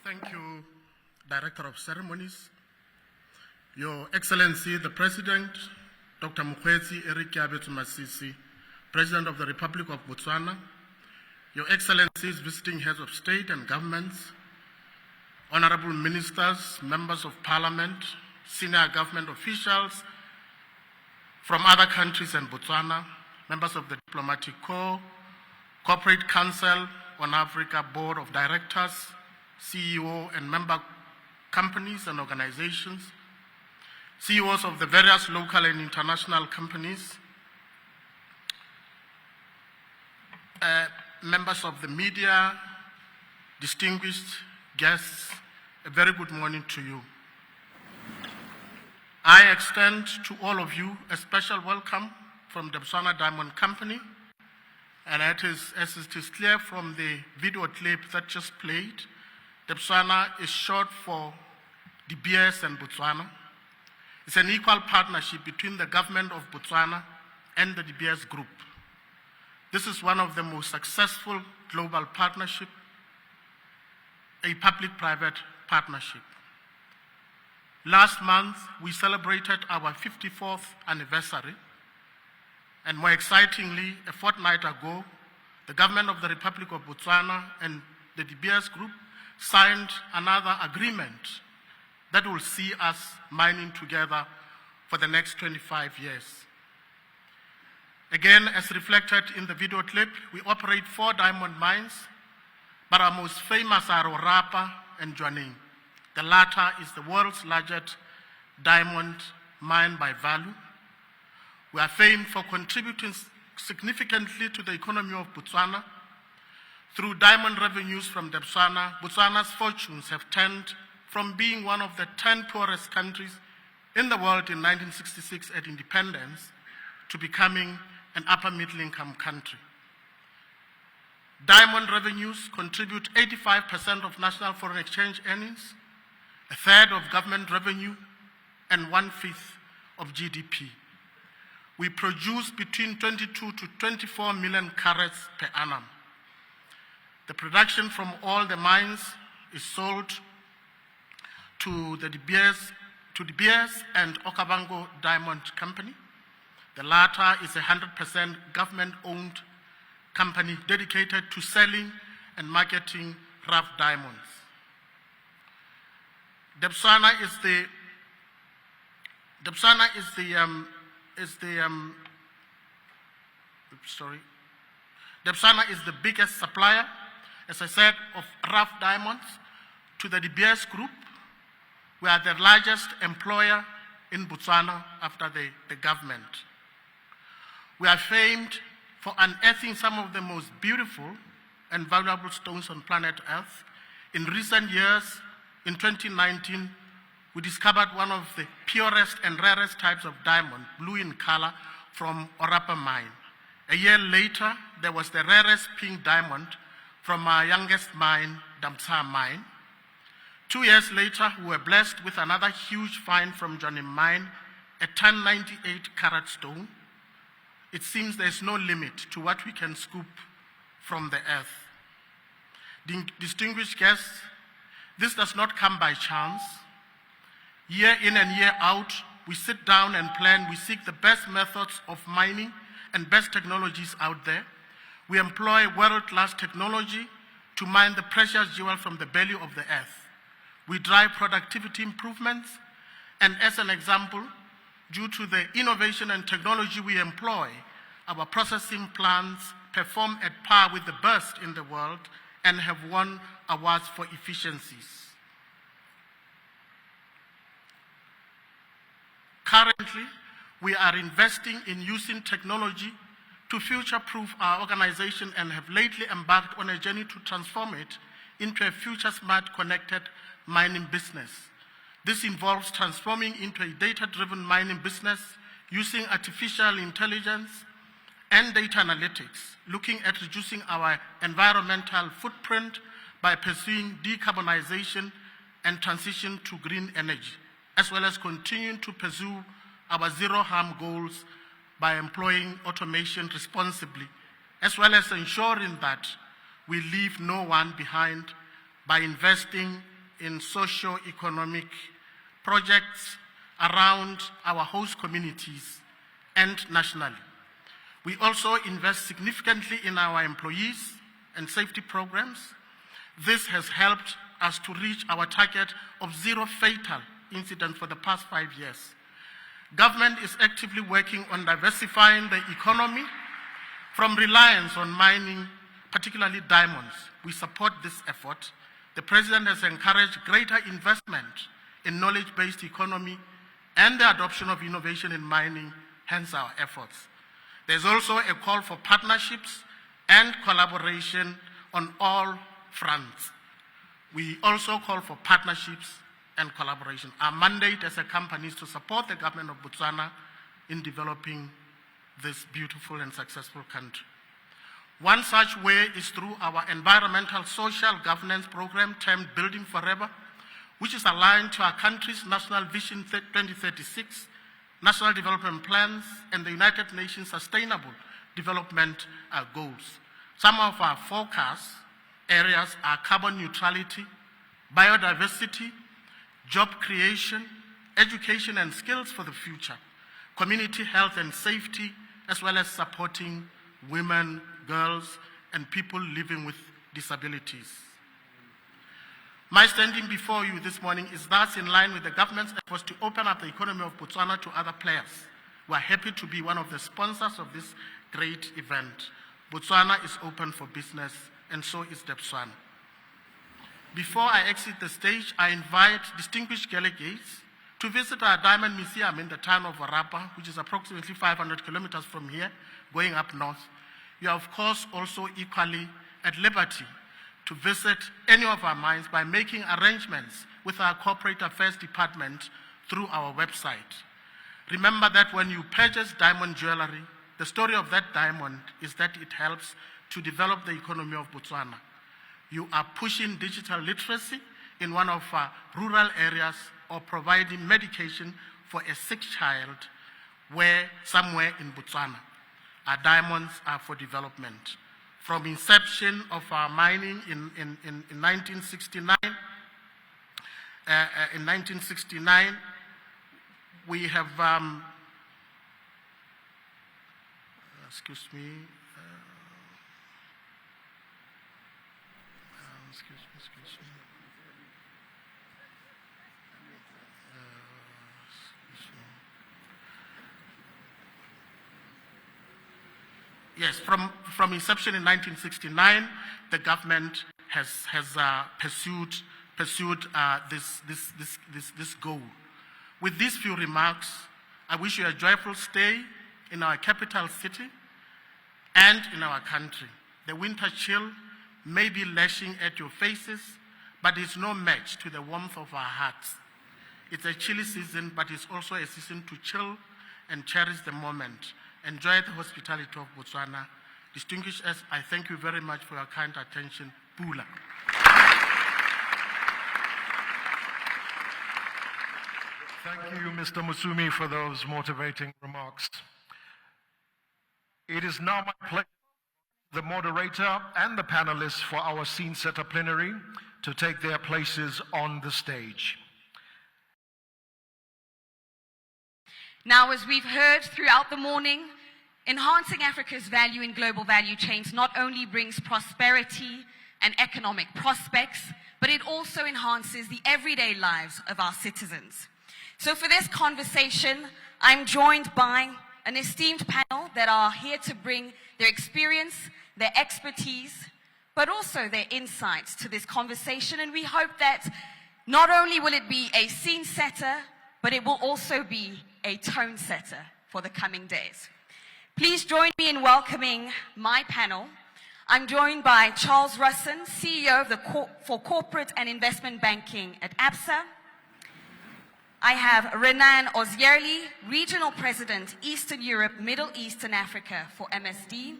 Thank you, Director of Ceremonies. Your Excellency, the President, Dr. Mokgweetsi Eric Kiabetu Masisi, President of the Republic of Botswana, Your Excellencies, visiting heads of state and governments, honorable ministers, members of parliament, senior government officials from other countries and Botswana, members of the Diplomatic Corps, Corporate Council on Africa Board of Directors, CEO and member companies and organizations, CEOs of the various local and international companies, members of the media, distinguished guests, a very good morning to you. I extend to all of you a special welcome from the Botswana Diamond Company, and as it is clear from the video clip that just played, Botswana is short for De Beers and Botswana. It's an equal partnership between the government of Botswana and the De Beers Group. This is one of the most successful global partnerships, a public-private partnership. Last month, we celebrated our 54th anniversary, and more excitingly, a fortnight ago, the government of the Republic of Botswana and the De Beers Group signed another agreement that will see us mining together for the next 25 years. Again, as reflected in the video clip, we operate 4 diamond mines, but our most famous are Orapa and Jwaneng. The latter is the world's largest diamond mine by value. We are famed for contributing significantly to the economy of Botswana. Through diamond revenues from Botswana, Botswana's fortunes have turned from being one of the 10 poorest countries in the world in 1966 at independence to becoming an upper middle income country. Diamond revenues contribute 85% of national foreign exchange earnings, a third of government revenue, and 1/5 of GDP. We produce between 22 to 24 million carats per annum. The production from all the mines is sold to the De Beers and Okavango Diamond Company. The latter is a 100% government-owned company dedicated to selling and marketing rough diamonds. Botswana is the biggest supplier, as I said, of rough diamonds to the De Beers Group. We are the largest employer in Botswana after the government. We are famed for unearthing some of the most beautiful and valuable stones on planet Earth. In recent years, in 2019, we discovered one of the purest and rarest types of diamond, blue in color, from Orapa mine. A year later, there was the rarest pink diamond from our youngest mine, Damsa mine. 2 years later, we were blessed with another huge find from Jwaneng mine, a 1098-carat stone. It seems there's no limit to what we can scoop from the earth. Distinguished guests, this does not come by chance. Year in and year out, we sit down and plan. We seek the best methods of mining and best technologies out there. We employ world-class technology to mine the precious jewel from the belly of the earth. We drive productivity improvements, and as an example, due to the innovation and technology we employ, our processing plants perform at par with the best in the world and have won awards for efficiencies. Currently, we are investing in using technology to future-proof our organization and have lately embarked on a journey to transform it into a future-smart, connected mining business. This involves transforming into a data-driven mining business using artificial intelligence and data analytics, looking at reducing our environmental footprint by pursuing decarbonization and transition to green energy, as well as continuing to pursue our zero-harm goals by employing automation responsibly, as well as ensuring that we leave no one behind by investing in socio-economic projects around our host communities and nationally. We also invest significantly in our employees and safety programs. This has helped us to reach our target of 0 fatal incidents for the past 5 years. Government is actively working on diversifying the economy from reliance on mining, particularly diamonds. We support this effort. The President has encouraged greater investment in knowledge-based economy and the adoption of innovation in mining, hence our efforts. There's also a call for partnerships and collaboration on all fronts. We also call for partnerships and collaboration. Our mandate as a company is to support the government of Botswana in developing this beautiful and successful country. One such way is through our environmental social governance program termed Building Forever, which is aligned to our country's National Vision 2036, National Development Plans, and the United Nations Sustainable Development Goals. Some of our focus areas are carbon neutrality, biodiversity, job creation, education and skills for the future, community health and safety, as well as supporting women, girls, and people living with disabilities. My standing before you this morning is thus in line with the government's efforts to open up the economy of Botswana to other players. We are happy to be one of the sponsors of this great event. Botswana is open for business, and so is Botswana. Before I exit the stage, I invite distinguished delegates to visit our diamond museum in the town of Orapa, which is approximately 500 kilometers from here, going up north. You are, of course, also equally at liberty to visit any of our mines by making arrangements with our Corporate Affairs Department through our website. Remember that when you purchase diamond jewelry, the story of that diamond is that it helps to develop the economy of Botswana. You are pushing digital literacy in one of our rural areas or providing medication for a sick child somewhere in Botswana. Our diamonds are for development. From inception of our mining in 1969, we have, excuse me, Yes, from inception in 1969, the government has pursued this goal. With these few remarks, I wish you a joyful stay in our capital city and in our country. The winter chill may be lashing at your faces, but it's no match to the warmth of our hearts. It's a chilly season, but it's also a season to chill and cherish the moment. Enjoy the hospitality of Botswana. Distinguished guests, I thank you very much for your kind attention. Pula. Thank you, Mr. Musumi, for those motivating remarks. It is now my pleasure, the moderator and the panelists for our scene setter plenary to take their places on the stage. Now, as we've heard throughout the morning, enhancing Africa's value in global value chains not only brings prosperity and economic prospects, but it also enhances the everyday lives of our citizens. So for this conversation, I'm joined by an esteemed panel that are here to bring their experience, their expertise, but also their insights to this conversation. And we hope that not only will it be a scene setter, but it will also be a tone setter for the coming days. Please join me in welcoming my panel. I'm joined by Charles Russon, CEO of for Corporate and Investment Banking at ABSA. I have Renan Ozierli, Regional President, Eastern Europe, Middle East and Africa for MSD.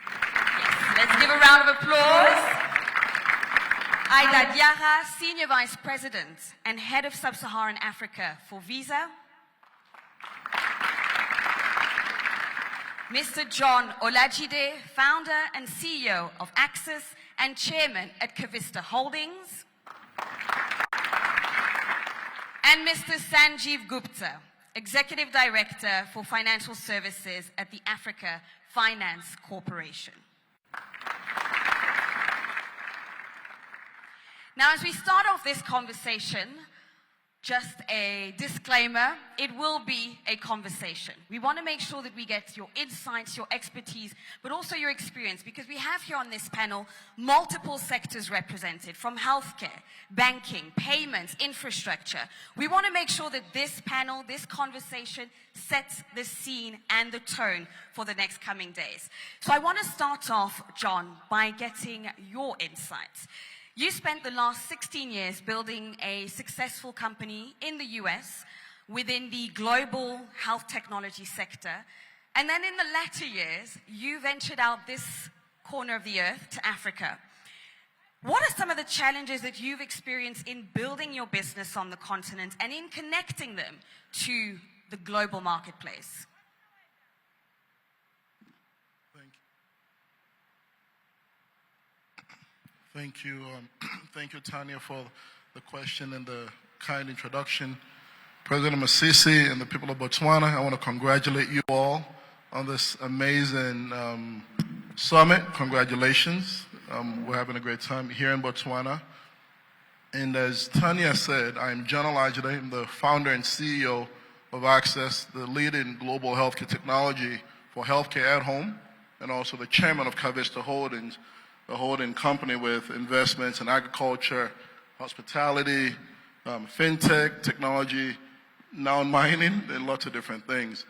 Yes, let's give a round of applause. Aida Diarra, Senior Vice President and Head of Sub-Saharan Africa for Visa. Mr. John Olajide, Founder and CEO of Access and Chairman at Cavista Holdings. and Mr. Sanjeev Gupta, Executive Director for Financial Services at the Africa Finance Corporation. Now, as we start off this conversation, just a disclaimer, it will be a conversation. We want to make sure that we get your insights, your expertise, but also your experience, because we have here on this panel multiple sectors represented, from healthcare, banking, payments, infrastructure. We want to make sure that this panel, this conversation, sets the scene and the tone for the next coming days. So I want to start off, John, by getting your insights. You spent the last 16 years building a successful company in the US within the global health technology sector. And then in the latter years, you ventured out this corner of the earth to Africa. What are some of the challenges that you've experienced in building your business on the continent and in connecting them to the global marketplace? Thank you. Thank you, Tanya, for the question and the kind introduction. President Masisi and the people of Botswana, I want to congratulate you all on this amazing summit. Congratulations. We're having a great time here in Botswana. And as Tanya said, I'm John Olajide. I'm the founder and CEO of Access, the leading global healthcare technology for healthcare at home, and also the chairman of Cavista Holdings, a holding company with investments in agriculture, hospitality, fintech, technology, now in mining, and lots of different things.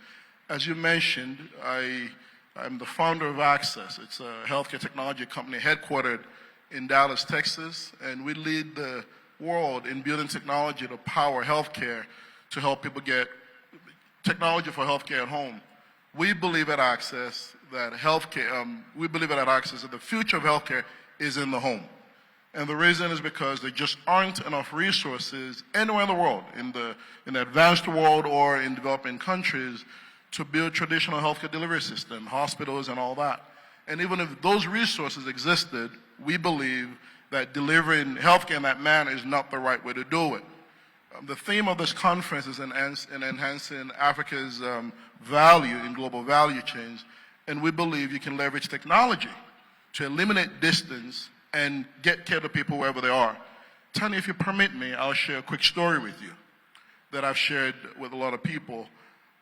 As you mentioned, I'm the founder of Access. It's a healthcare technology company headquartered in Dallas, Texas, and we lead the world in building technology to power healthcare to help people get technology for healthcare at home. We believe at Access that the future of healthcare is in the home. And the reason is because there just aren't enough resources anywhere in the world, in the advanced world or in developing countries, to build traditional healthcare delivery system, hospitals and all that. And even if those resources existed, we believe that delivering healthcare in that manner is not the right way to do it. The theme of this conference is enhancing Africa's value in global value chains, and we believe you can leverage technology to eliminate distance and get care to people wherever they are. Tanya, if you permit me, I'll share a quick story with you that I've shared with a lot of people.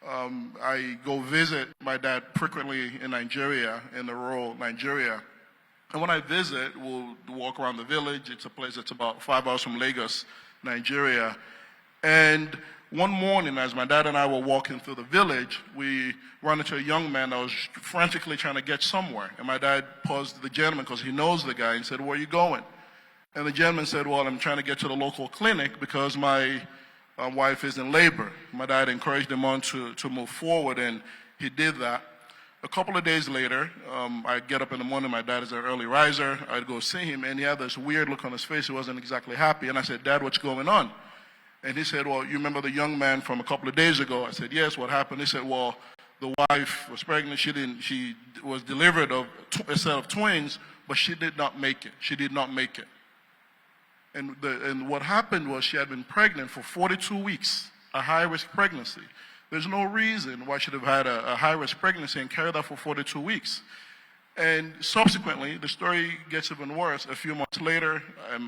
I go visit my dad frequently in Nigeria, in the rural Nigeria. And when I visit, we'll walk around the village. It's a place that's about 5 hours from Lagos, Nigeria. And one morning, as my dad and I were walking through the village, we ran into a young man that was frantically trying to get somewhere. And my dad paused the gentleman because he knows the guy and said, "Where are you going?" And the gentleman said, "Well, I'm trying to get to the local clinic because my wife is in labor." My dad encouraged him on to move forward, and he did that. A couple of days later, I get up in the morning. My dad is an early riser. I'd go see him, and he had this weird look on his face. He wasn't exactly happy. And I said, "Dad, what's going on?" And he said, "Well, you remember the young man from a couple of days ago?" I said, "Yes, what happened?" He said, "Well, the wife was pregnant. She was delivered of a set of twins, but she did not make it. She did not make it. And what happened was she had been pregnant for 42 weeks, a high-risk pregnancy. There's no reason why she should have had a high-risk pregnancy and carried that for 42 weeks. And subsequently, the story gets even worse. A few months later,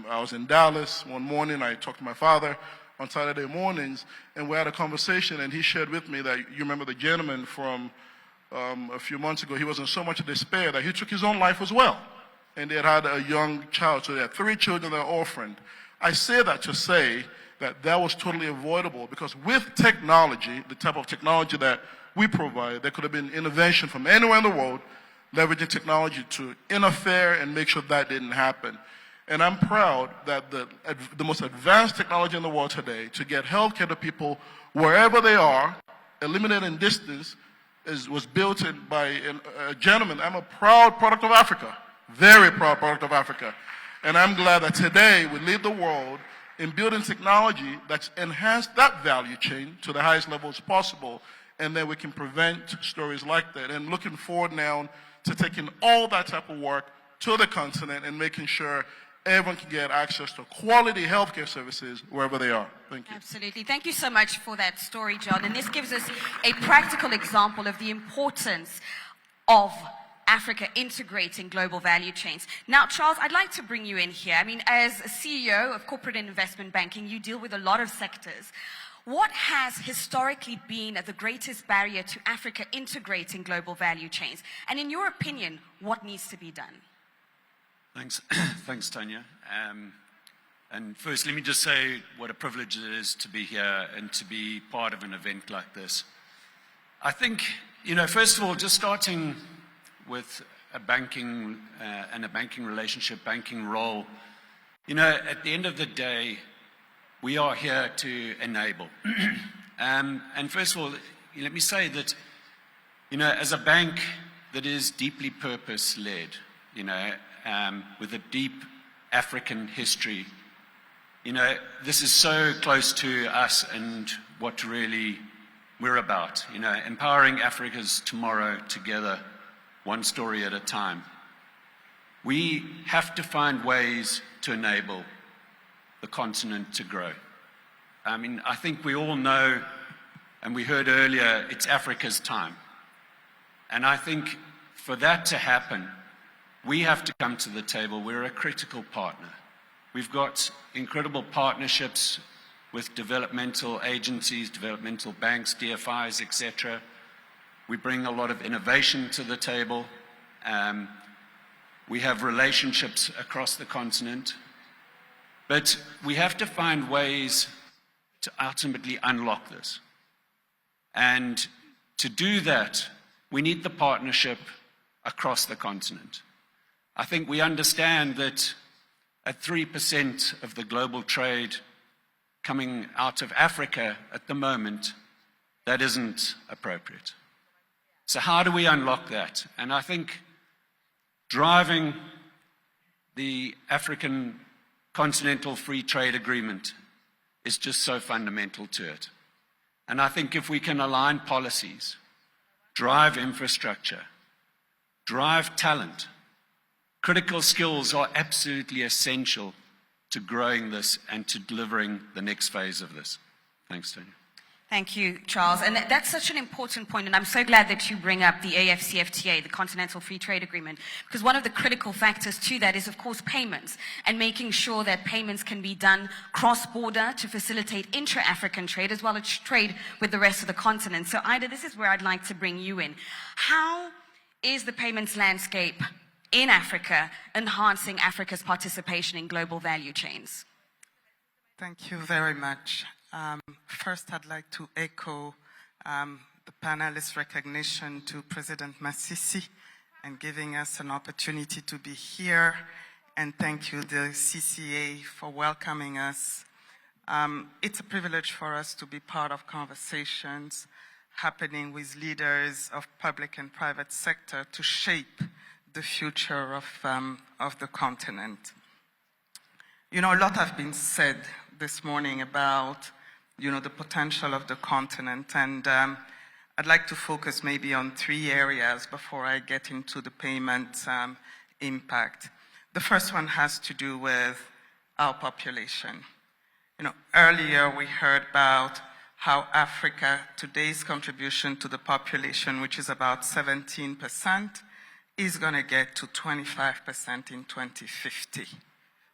I was in Dallas. One morning, I talked to my father on Saturday mornings, and we had a conversation, and he shared with me that, you remember the gentleman from a few months ago, he was in so much despair that he took his own life as well. And they had a young child, so they had 3 children that were orphaned. I say that to say that was totally avoidable, because with technology, the type of technology that we provide, there could have been intervention from anywhere in the world, leveraging technology to interfere and make sure that didn't happen. And I'm proud that the most advanced technology in the world today to get healthcare to people wherever they are, eliminating distance, was built by a gentleman. I'm a proud product of Africa, very proud product of Africa. And I'm glad that today we lead the world in building technology that's enhanced that value chain to the highest levels possible, and then we can prevent stories like that. And looking forward now to taking all that type of work to the continent and making sure everyone can get access to quality healthcare services wherever they are. Thank you. Absolutely. Thank you so much for that story, John. And this gives us a practical example of the importance of Africa integrating global value chains. Now, Charles, I'd like to bring you in here. I mean, as a CEO of corporate and investment banking, you deal with a lot of sectors. What has historically been the greatest barrier to Africa integrating global value chains? And in your opinion, what needs to be done? Thanks, thanks, Tanya. And first, let me just say what a privilege it is to be here and to be part of an event like this. I think, first of all, just starting with a banking and a banking relationship, banking role, at the end of the day, we are here to enable. And first of all, let me say that, as a bank that is deeply purpose-led, with a deep African history, this is so close to us and what really we're about, empowering Africa's tomorrow together, one story at a time. We have to find ways to enable the continent to grow. I mean, I think we all know, and we heard earlier, it's Africa's time. And I think for that to happen, we have to come to the table. We're a critical partner. We've got incredible partnerships with developmental agencies, developmental banks, DFIs, etc. We bring a lot of innovation to the table. We have relationships across the continent. But we have to find ways to ultimately unlock this. And to do that, we need the partnership across the continent. I think we understand that at 3% of the global trade coming out of Africa at the moment, that isn't appropriate. So how do we unlock that? And I think driving the African Continental Free Trade Agreement is just so fundamental to it. And I think if we can align policies, drive infrastructure, drive talent, critical skills are absolutely essential to growing this and to delivering the next phase of this. Thanks, Tony. Thank you, Charles. And that's such an important point, and I'm so glad that you bring up the AfCFTA, the Continental Free Trade Agreement, because one of the critical factors to that is, of course, payments, and making sure that payments can be done cross-border to facilitate intra-African trade, as well as trade with the rest of the continent. So, Ida, this is where I'd like to bring you in. How is the payments landscape in Africa enhancing Africa's participation in global value chains? Thank you very much. First, I'd like to echo the panelists' recognition to President Masisi and giving us an opportunity to be here. And thank you, the CCA, for welcoming us. It's a privilege for us to be part of conversations happening with leaders of public and private sector to shape the future of the continent. A lot has been said this morning about the potential of the continent, and I'd like to focus maybe on 3 areas before I get into the payment impact. The first one has to do with our population. Earlier we heard about how Africa, today's contribution to the population, which is about 17%, is going to get to 25% in 2050.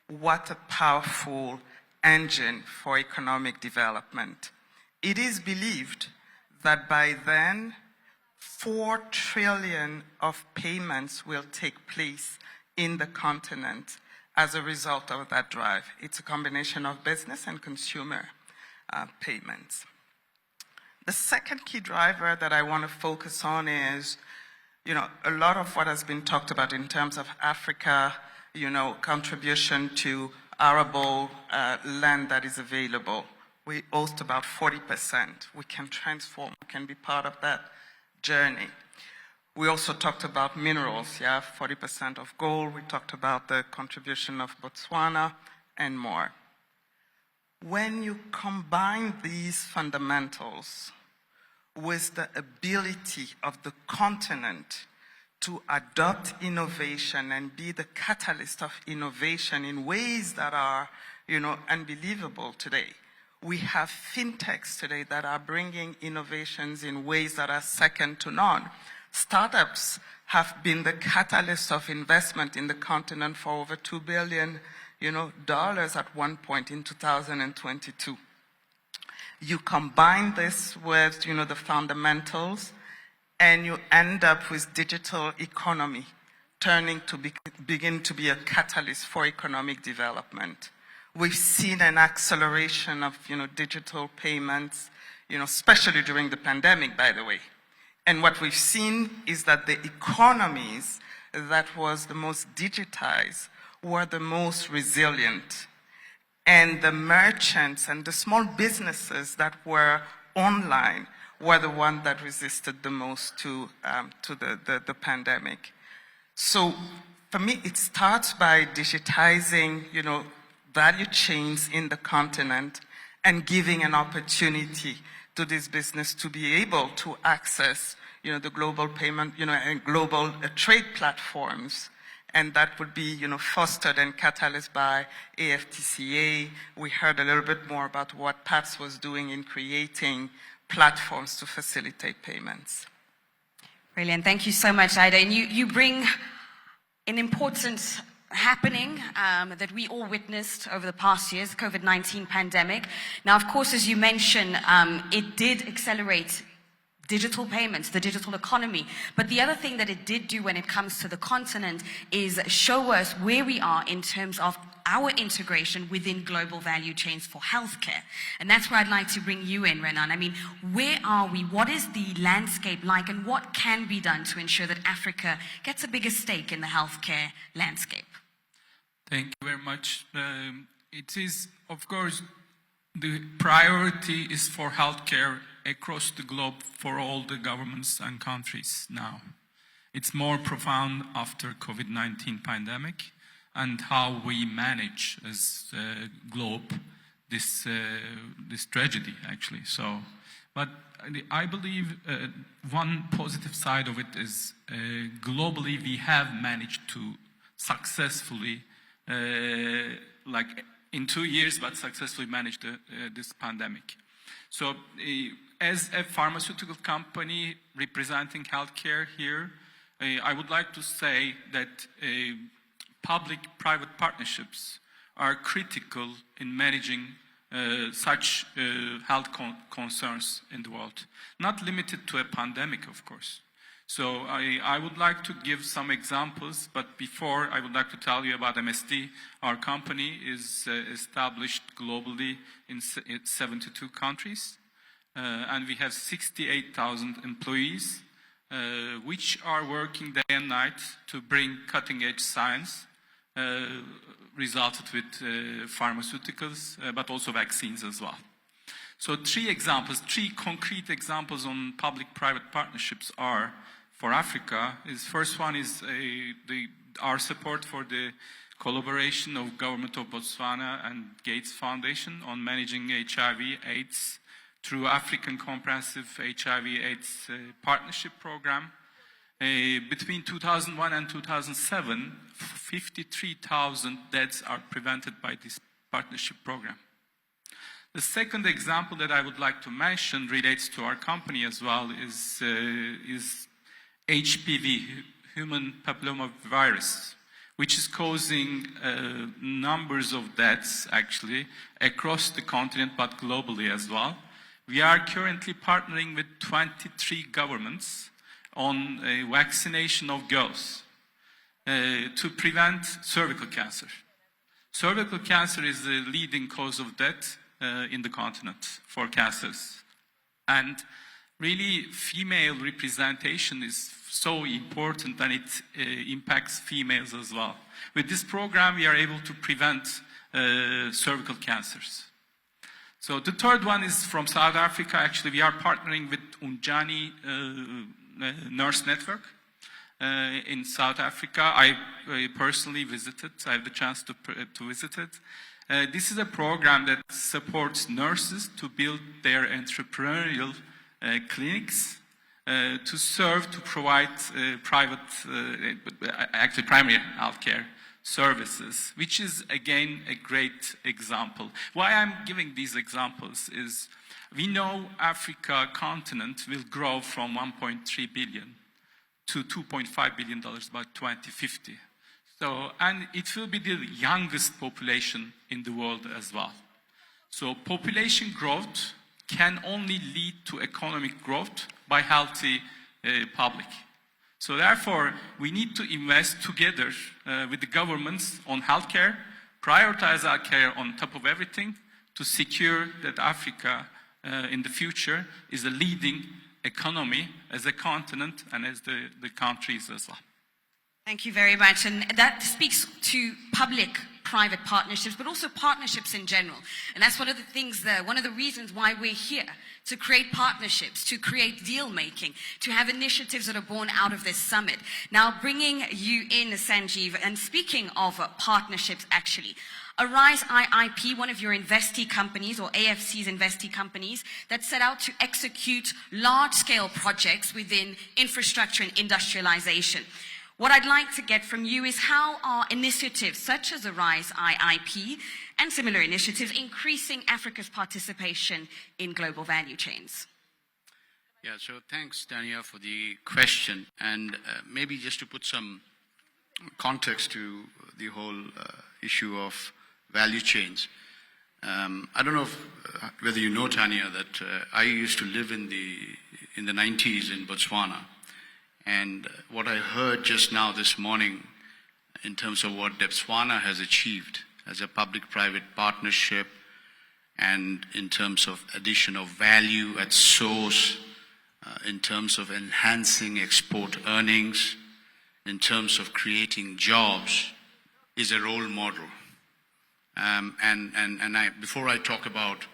What a powerful engine for economic development. It is believed that by then, 4 trillion of payments will take place in the continent as a result of that drive. It's a combination of business and consumer payments. The second key driver that I want to focus on is, a lot of what has been talked about in terms of Africa, contribution to arable land that is available. We host about 40%. We can transform, we can be part of that journey. We also talked about minerals, 40% of gold. We talked about the contribution of Botswana and more. When you combine these fundamentals with the ability of the continent to adopt innovation and be the catalyst of innovation in ways that are, unbelievable today. We have fintechs today that are bringing innovations in ways that are second to none. Startups have been the catalyst of investment in the continent for over $2 billion, dollars at one point in 2022. You combine this with, the fundamentals, and you end up with digital economy turning to begin to be a catalyst for economic development. We've seen an acceleration of, digital payments, especially during the pandemic, by the way. And what we've seen is that the economies that was the most digitized were the most resilient. And the merchants and the small businesses that were online were the ones that resisted the most to the pandemic. So for me, it starts by digitizing, value chains in the continent and giving an opportunity to this business to be able to access, the global payment, and global trade platforms. And that would be, fostered and catalyzed by AFTCA. We heard a little bit more about what PATS was doing in creating platforms to facilitate payments. Brilliant. Thank you so much, Ida. And you bring an important happening that we all witnessed over the past years, the COVID-19 pandemic. Now, of course, as you mentioned, it did accelerate digital payments, the digital economy. But the other thing that it did do when it comes to the continent is show us where we are in terms of our integration within global value chains for healthcare. And that's where I'd like to bring you in, Renan. I mean, where are we? What is the landscape like? And what can be done to ensure that Africa gets a bigger stake in the healthcare landscape? Thank you very much. It is, of course, the priority is for healthcare across the globe for all the governments and countries now. It's more profound after COVID-19 pandemic and how we manage as a globe this tragedy, actually. So, but I believe one positive side of it is globally we have managed to successfully, like in 2 years, but successfully manage this pandemic. So as a pharmaceutical company representing healthcare here, I would like to say that public-private partnerships are critical in managing such health concerns in the world. Not limited to a pandemic, of course. So I would like to give some examples, but before I would like to tell you about MSD. Our company is established globally in 72 countries, and we have 68,000 employees, which are working day and night to bring cutting-edge science, resulted with pharmaceuticals, but also vaccines as well. So three concrete examples on public-private partnerships are, for Africa, first one is our support for the collaboration of Government of Botswana and Gates Foundation on managing HIV/AIDS through African Comprehensive HIV/AIDS Partnership Program. Between 2001 and 2007, 53,000 deaths are prevented by this partnership program. The second example that I would like to mention relates to our company as well is HPV, human papillomavirus, which is causing numbers of deaths actually across the continent but globally as well. We are currently partnering with 23 governments on vaccination of girls to prevent cervical cancer. Cervical cancer is the leading cause of death in the continent for cancers. And really, female representation is so important, and it impacts females as well. With this program, we are able to prevent cervical cancers. So the third one is from South Africa. Actually, we are partnering with Unjani Nurse Network in South Africa. I personally visited. I have the chance to visit it. This is a program that supports nurses to build their entrepreneurial clinics to serve, to provide actually primary healthcare services, which is again a great example. Why I'm giving these examples is we know Africa continent will grow from 1.3 billion to $2.5 billion by 2050. So, and it will be the youngest population in the world as well. So population growth can only lead to economic growth by healthy public. So therefore, we need to invest together with the governments on healthcare, prioritize healthcare on top of everything to secure that Africa in the future is a leading economy as a continent and as the countries as well. Thank you very much. And that speaks to public-private partnerships, but also partnerships in general. And that's one of the things, one of the reasons why we're here, to create partnerships, to create deal-making, to have initiatives that are born out of this summit. Now, bringing you in, Sanjeev, and speaking of partnerships, actually, Arise IIP, one of your investee companies, or AFC's investee companies, that set out to execute large-scale projects within infrastructure and industrialization. What I'd like to get from you is how are initiatives such as Arise IIP and similar initiatives increasing Africa's participation in global value chains? Yeah, so thanks, Tanya, for the question. And maybe just to put some context to the whole issue of value chains. I don't know whether you know, Tanya, that I used to live in the 90s in Botswana. And what I heard just now this morning in terms of what Botswana has achieved as a public-private partnership and in terms of addition of value at source, in terms of enhancing export earnings, in terms of creating jobs, is a role model. Before I talk about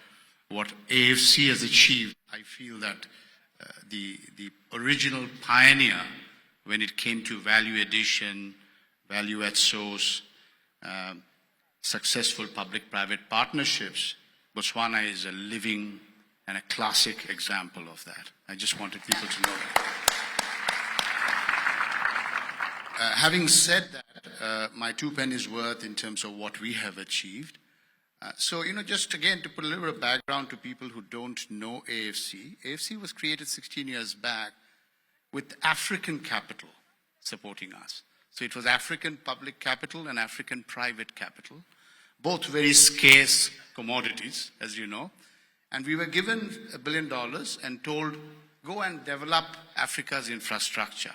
what AFC has achieved, I feel that the original pioneer when it came to value addition, value at source, successful public-private partnerships, Botswana is a living and a classic example of that. I just wanted people to know that. Having said that, my 2 pennies worth in terms of what we have achieved. So, just again to put a little bit of background to people who don't know AFC. AFC was created 16 years back with African capital supporting us. So it was African public capital and African private capital, both very scarce commodities, as you know. And we were given $1 billion and told, go and develop Africa's infrastructure.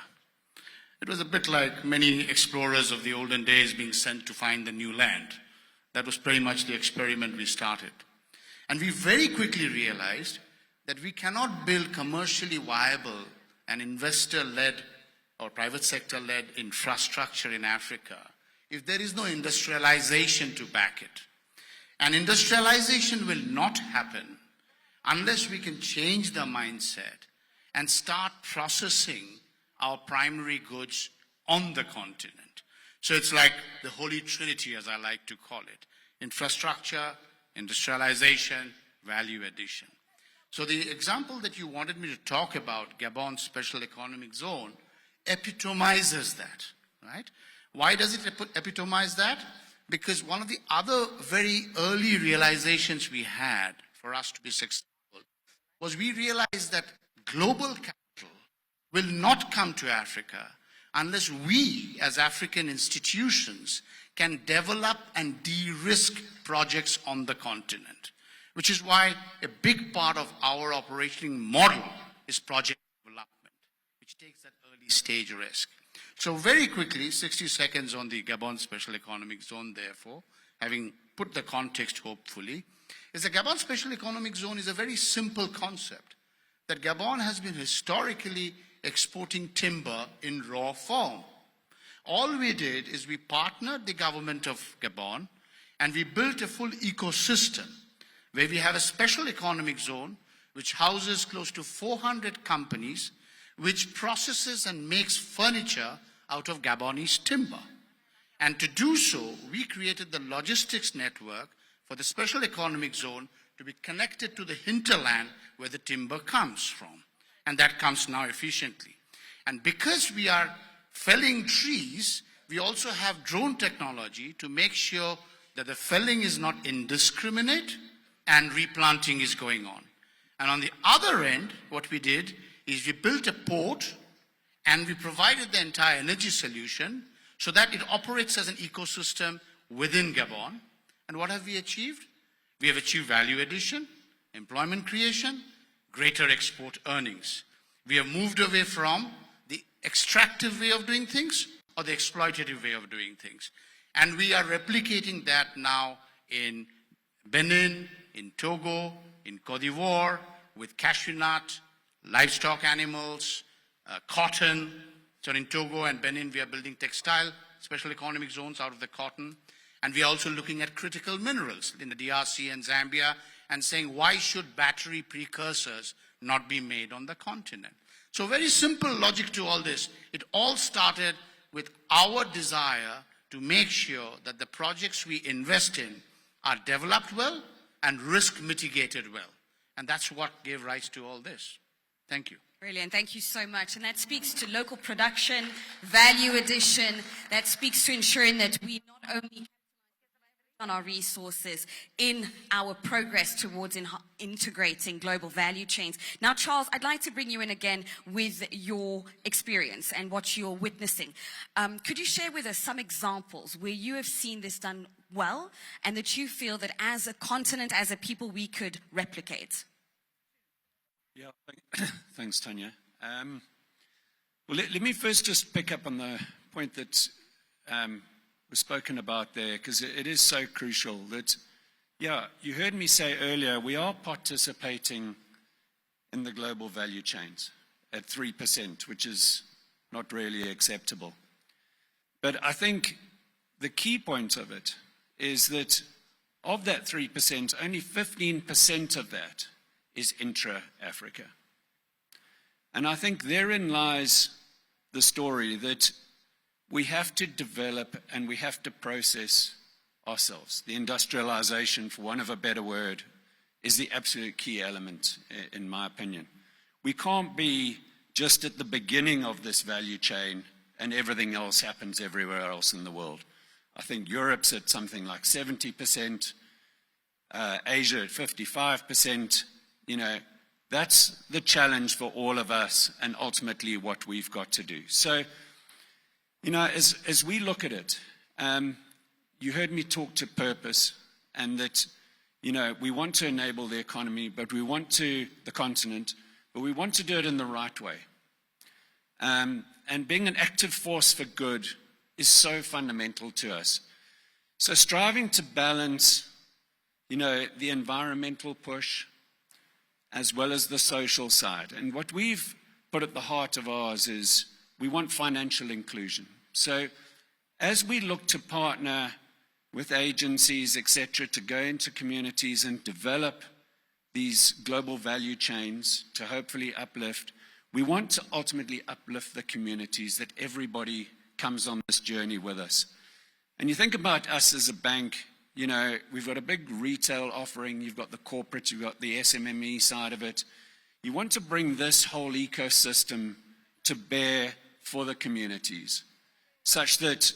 It was a bit like many explorers of the olden days being sent to find the new land. That was pretty much the experiment we started. And we very quickly realized that we cannot build commercially viable and investor-led or private sector-led infrastructure in Africa if there is no industrialization to back it. And industrialization will not happen unless we can change the mindset and start processing our primary goods on the continent. So it's like the Holy Trinity, as I like to call it: infrastructure, industrialization, value addition. So the example that you wanted me to talk about, Gabon Special Economic Zone, epitomizes that, right? Why does it epitomize that? Because one of the other very early realizations we had for us to be successful was we realized that global capital will not come to Africa unless we, as African institutions, can develop and de-risk projects on the continent, which is why a big part of our operating model is project development, which takes that early stage risk. So very quickly, 60 seconds on the Gabon Special Economic Zone, therefore, having put the context hopefully, is the Gabon Special Economic Zone is a very simple concept, that Gabon has been historically exporting timber in raw form. All we did is we partnered the government of Gabon and we built a full ecosystem where we have a special economic zone which houses close to 400 companies which processes and makes furniture out of Gabonese timber. And to do so, we created the logistics network for the special economic zone to be connected to the hinterland where the timber comes from. and that comes now efficiently. And because we are felling trees, we also have drone technology to make sure that the felling is not indiscriminate and replanting is going on. And on the other end, what we did is we built a port and we provided the entire energy solution so that it operates as an ecosystem within Gabon. And what have we achieved? We have achieved value addition, employment creation, greater export earnings. We have moved away from the extractive way of doing things or the exploitative way of doing things. And we are replicating that now in Benin, in Togo, in Côte d'Ivoire, with cashew nut, livestock animals, cotton. So in Togo and Benin, we are building textile, special economic zones out of the cotton. And we are also looking at critical minerals in the DRC and Zambia and saying, why should battery precursors not be made on the continent? So very simple logic to all this. It all started with our desire to make sure that the projects we invest in are developed well and risk mitigated well. And that's what gave rise to all this. Thank you. Brilliant. Thank you so much. And that speaks to local production, value addition. That speaks to ensuring that we not only on our resources in our progress towards integrating global value chains. Now, Charles, I'd like to bring you in again with your experience and what you're witnessing. Could you share with us some examples where you have seen this done well and that you feel that as a continent, as a people, we could replicate? Yeah, thanks, Tanya. Well, let me first just pick up on the point that was spoken about there, because it is so crucial that, yeah, you heard me say earlier, we are participating in the global value chains at 3%, which is not really acceptable. But I think the key point of it is that of that 3%, only 15% of that is intra-Africa. And I think therein lies the story that we have to develop and we have to process ourselves. The industrialization, for want of a better word, is the absolute key element, in my opinion. We can't be just at the beginning of this value chain and everything else happens everywhere else in the world. I think Europe's at something like 70%, Asia at 55%. You know, that's the challenge for all of us and ultimately what we've got to do. So, you know, as we look at it, you heard me talk to purpose and that, you know, we want to enable the economy, but we want to, the continent, but we want to do it in the right way. And being an active force for good is so fundamental to us. So striving to balance, you know, the environmental push as well as the social side. And what we've put at the heart of ours is we want financial inclusion. So as we look to partner with agencies, etc., to go into communities and develop these global value chains to hopefully uplift, we want to ultimately uplift the communities, that everybody comes on this journey with us. And you think about us as a bank, you know, we've got a big retail offering, you've got the corporate, you've got the SMME side of it. You want to bring this whole ecosystem to bear for the communities, such that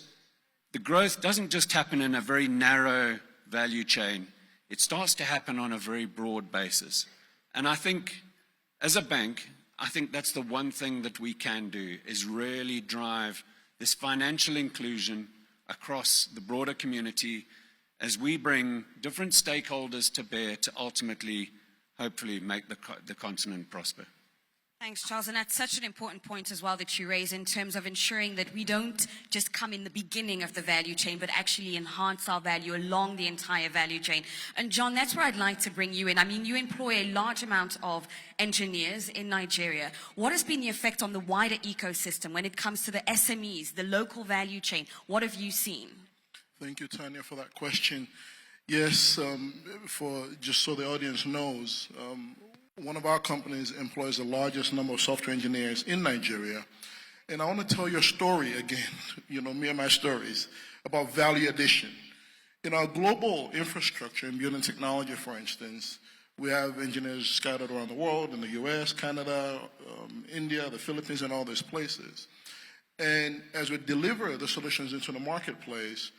the growth doesn't just happen in a very narrow value chain, it starts to happen on a very broad basis. And I think, as a bank, I think that's the one thing that we can do, is really drive this financial inclusion across the broader community as we bring different stakeholders to bear to ultimately, hopefully, make the continent prosper. Thanks, Charles. And that's such an important point as well that you raise in terms of ensuring that we don't just come in the beginning of the value chain, but actually enhance our value along the entire value chain. And John, that's where I'd like to bring you in. I mean, you employ a large amount of engineers in Nigeria. What has been the effect on the wider ecosystem when it comes to the SMEs, the local value chain? What have you seen? Thank you, Tanya, for that question. Yes, just so the audience knows, one of our companies employs the largest number of software engineers in Nigeria. And I want to tell you a story again, you know, me and my stories, about value addition. In our global infrastructure and building technology, for instance, We have engineers scattered around the world, in the US, Canada, India, the Philippines, and all these places. And as we deliver the solutions into the marketplace,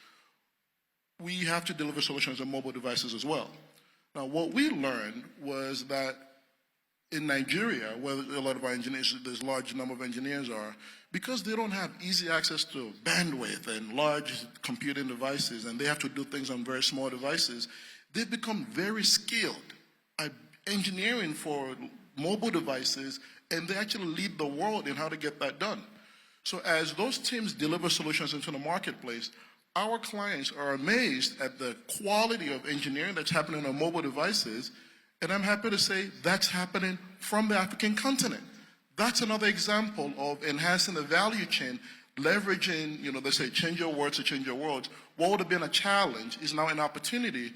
we have to deliver solutions on mobile devices as well. Now, what we learned was that in Nigeria, where a lot of our engineers, this large number of engineers are, because they don't have easy access to bandwidth and large computing devices, and they have to do things on very small devices, they've become very skilled at engineering for mobile devices, and they actually lead the world in how to get that done. So as those teams deliver solutions into the marketplace, our clients are amazed at the quality of engineering that's happening on mobile devices, and I'm happy to say that's happening from the African continent. That's another example of enhancing the value chain, leveraging, they say change your words to change your worlds. What would have been a challenge is now an opportunity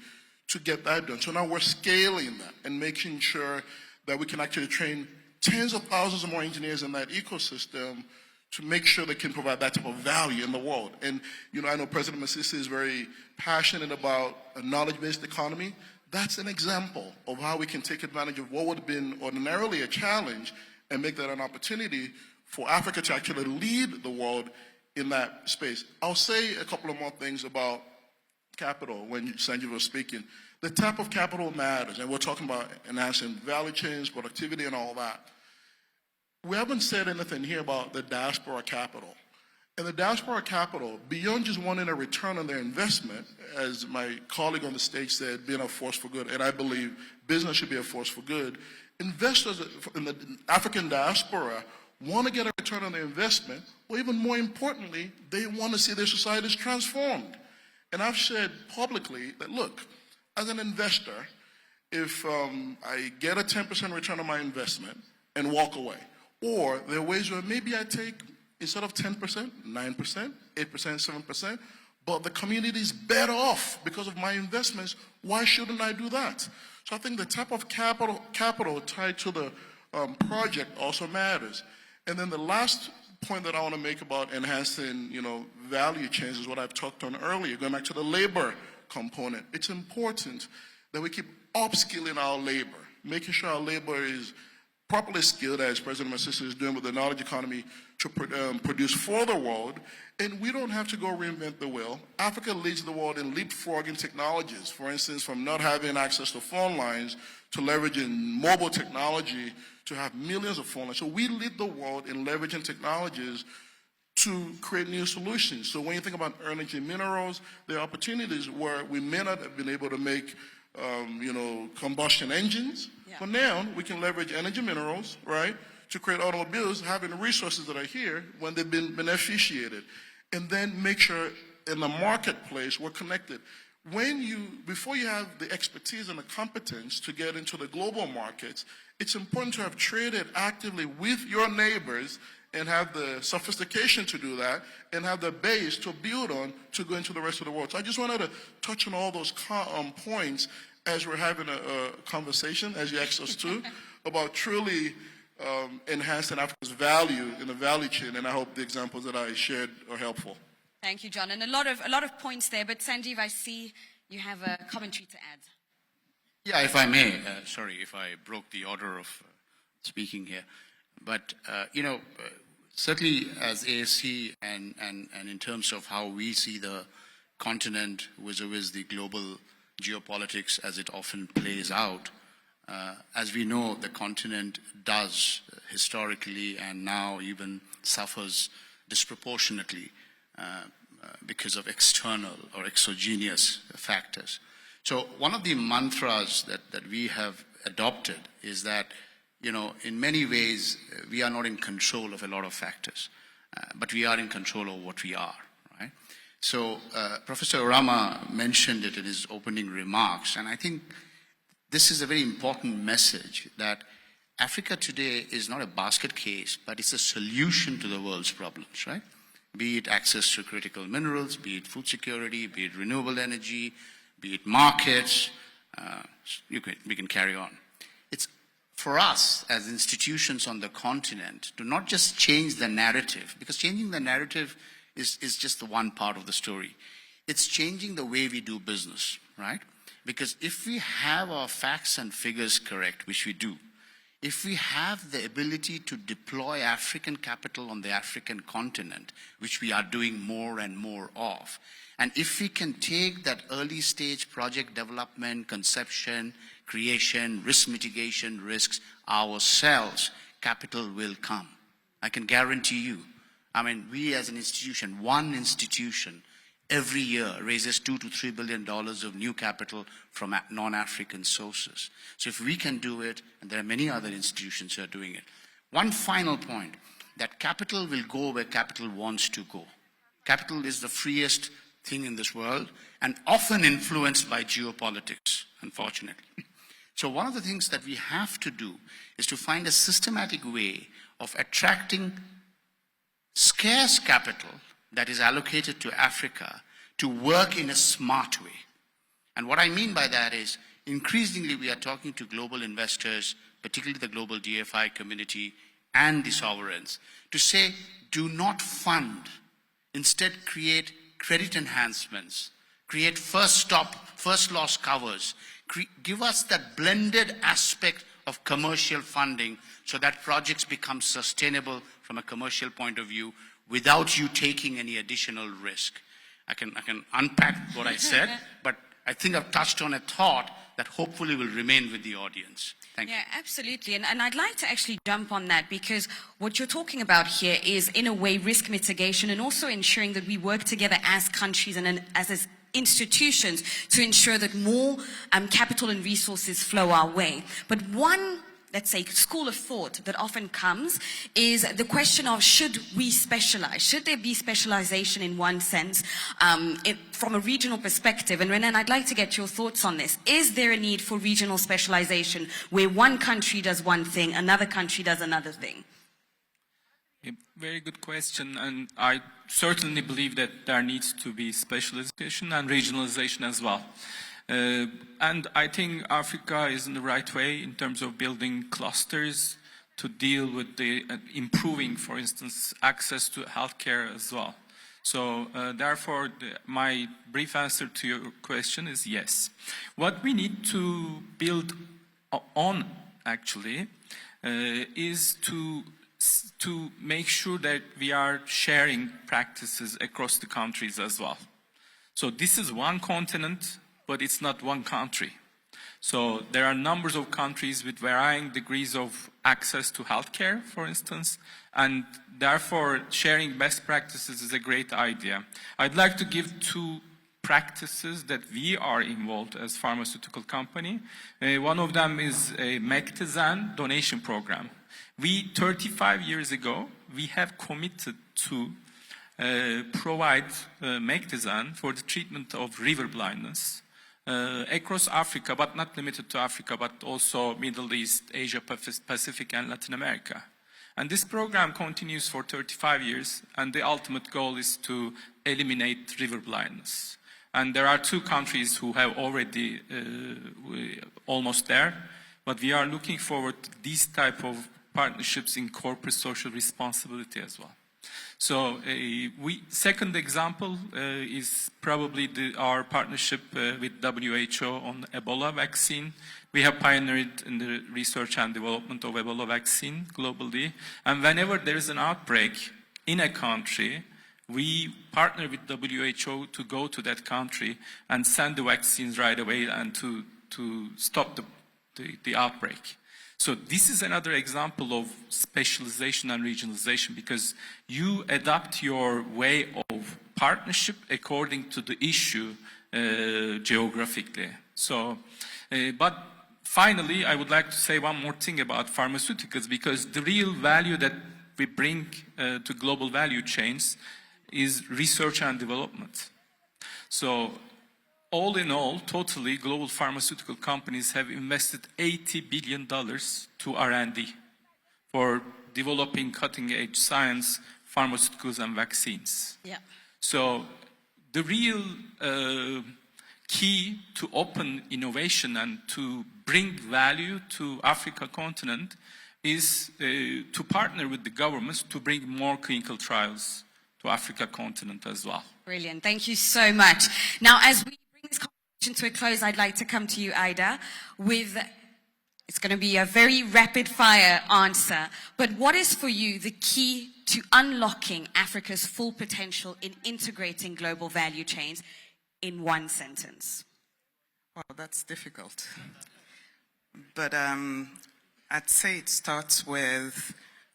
to get that done. So now we're scaling that and making sure that we can actually train tens of thousands of more engineers in that ecosystem to make sure they can provide that type of value in the world. And, I know President Masisi is very passionate about a knowledge-based economy. That's an example of how we can take advantage of what would have been ordinarily a challenge and make that an opportunity for Africa to actually lead the world in that space. I'll say a couple of more things about capital when Sanjeev was speaking. The type of capital matters, and we're talking about enhancing value chains, productivity, and all that. We haven't said anything here about the diaspora capital. And the diaspora capital, beyond just wanting a return on their investment, as my colleague on the stage said, being a force for good, and I believe business should be a force for good, investors in the African diaspora want to get a return on their investment, or even more importantly, they want to see their societies transformed. And I've said publicly that, look, as an investor, if I get a 10% return on my investment and walk away, or there are ways where maybe I take, instead of 10%, 9%, 8%, 7%, but the community is better off because of my investments, why shouldn't I do that? So I think the type of capital tied to the project also matters. And then the last point that I want to make about enhancing, value chains is what I've talked on earlier, going back to the labor component. It's important that we keep upskilling our labor, making sure our labor is properly skilled, as President Masisi is doing with the knowledge economy, to produce for the world. And we don't have to go reinvent the wheel. Africa leads the world in leapfrogging technologies. For instance, from not having access to phone lines to leveraging mobile technology to have millions of phone lines. So we lead the world in leveraging technologies to create new solutions. So when you think about energy and minerals, there are opportunities where we may not have been able to make combustion engines. Yeah. But now we can leverage energy minerals, right, to create automobiles, having resources that are here when they've been beneficiated. And then make sure in the marketplace we're connected. Before you have the expertise and the competence to get into the global markets, it's important to have traded actively with your neighbors and have the sophistication to do that, and have the base to build on to go into the rest of the world. So I just wanted to touch on all those points as we're having a conversation, as you asked us to, about truly enhancing Africa's value in the value chain, and I hope the examples that I shared are helpful. Thank you, John. And a lot of points there, but Sanjeev, I see you have a commentary to add. Yeah, if I may, sorry if I broke the order of speaking here. But, certainly as ASC and in terms of how we see the continent vis-a-vis the global geopolitics as it often plays out, as we know, the continent does historically and now even suffers disproportionately because of external or exogenous factors. So one of the mantras that we have adopted is that in many ways, we are not in control of a lot of factors, but we are in control of what we are, right? So Professor Orama mentioned it in his opening remarks, and I think this is a very important message that Africa today is not a basket case, but it's a solution to the world's problems, right? Be it access to critical minerals, be it food security, be it renewable energy, be it markets, we can carry on. It's for us as institutions on the continent to not just change the narrative, because changing the narrative is just the one part of the story. It's changing the way we do business, right? Because if we have our facts and figures correct, which we do, if we have the ability to deploy African capital on the African continent, which we are doing more and more of, and if we can take that early stage project development, conception, creation, risk mitigation risks ourselves, capital will come. I can guarantee you. I mean, we as an institution, one institution, every year raises $2 to $3 billion of new capital from non-African sources. So if we can do it, and there are many other institutions who are doing it. One final point, that capital will go where capital wants to go. Capital is the freest thing in this world and often influenced by geopolitics, unfortunately. So one of the things that we have to do is to find a systematic way of attracting scarce capital that is allocated to Africa to work in a smart way. And what I mean by that is, increasingly we are talking to global investors, particularly the global DFI community and the sovereigns, to say, do not fund, instead create credit enhancements, create first loss covers, give us that blended aspect of commercial funding so that projects become sustainable from a commercial point of view without you taking any additional risk. I can unpack what I said, but I think I've touched on a thought that hopefully will remain with the audience. Thank you. Yeah, absolutely. And I'd like to actually jump on that, because what you're talking about here is, in a way, risk mitigation and also ensuring that we work together as countries and as institutions to ensure that more capital and resources flow our way. But one, let's say, school of thought that often comes is the question of, should we specialize? Should there be specialization in one sense from a regional perspective? And Renan, I'd like to get your thoughts on this. Is there a need for regional specialization where one country does one thing, another country does another thing? A very good question, and I certainly believe that there needs to be specialization and regionalization as well. And I think Africa is in the right way in terms of building clusters to deal with the improving, for instance, access to healthcare as well. So therefore, my brief answer to your question is yes. What we need to build on, actually, is to make sure that we are sharing practices across the countries as well. So this is one continent, but it's not one country. So there are numbers of countries with varying degrees of access to healthcare, for instance, and therefore sharing best practices is a great idea. I'd like to give two practices that we are involved as pharmaceutical company. One of them is a Mectizan donation program. 35 years ago, we have committed to provide Mectizan for the treatment of river blindness across Africa, but not limited to Africa, but also Middle East, Asia Pacific, and Latin America. And this program continues for 35 years, and the ultimate goal is to eliminate river blindness. And there are two countries who have already almost there, but we are looking forward to these type of partnerships in corporate social responsibility as well. So second example is probably our partnership with WHO on Ebola vaccine. We have pioneered in the research and development of Ebola vaccine globally. And whenever there is an outbreak in a country, we partner with WHO to go to that country and send the vaccines right away and to stop the outbreak. So this is another example of specialization and regionalization, because you adapt your way of partnership according to the issue geographically. So, but finally, I would like to say one more thing about pharmaceuticals, because the real value that we bring to global value chains is research and development. So, all in all, totally, global pharmaceutical companies have invested $80 billion to R&D for developing cutting-edge science, pharmaceuticals, and vaccines. Yeah. So the real key to open innovation and to bring value to Africa continent is to partner with the governments to bring more clinical trials to Africa continent as well. Brilliant. Thank you so much. Now, as we bring this To a close, I'd like to come to you, Ida, with, it's going to be a very rapid fire answer, but what is for you the key to unlocking Africa's full potential in integrating global value chains in one sentence? Well, that's difficult. But I'd say it starts with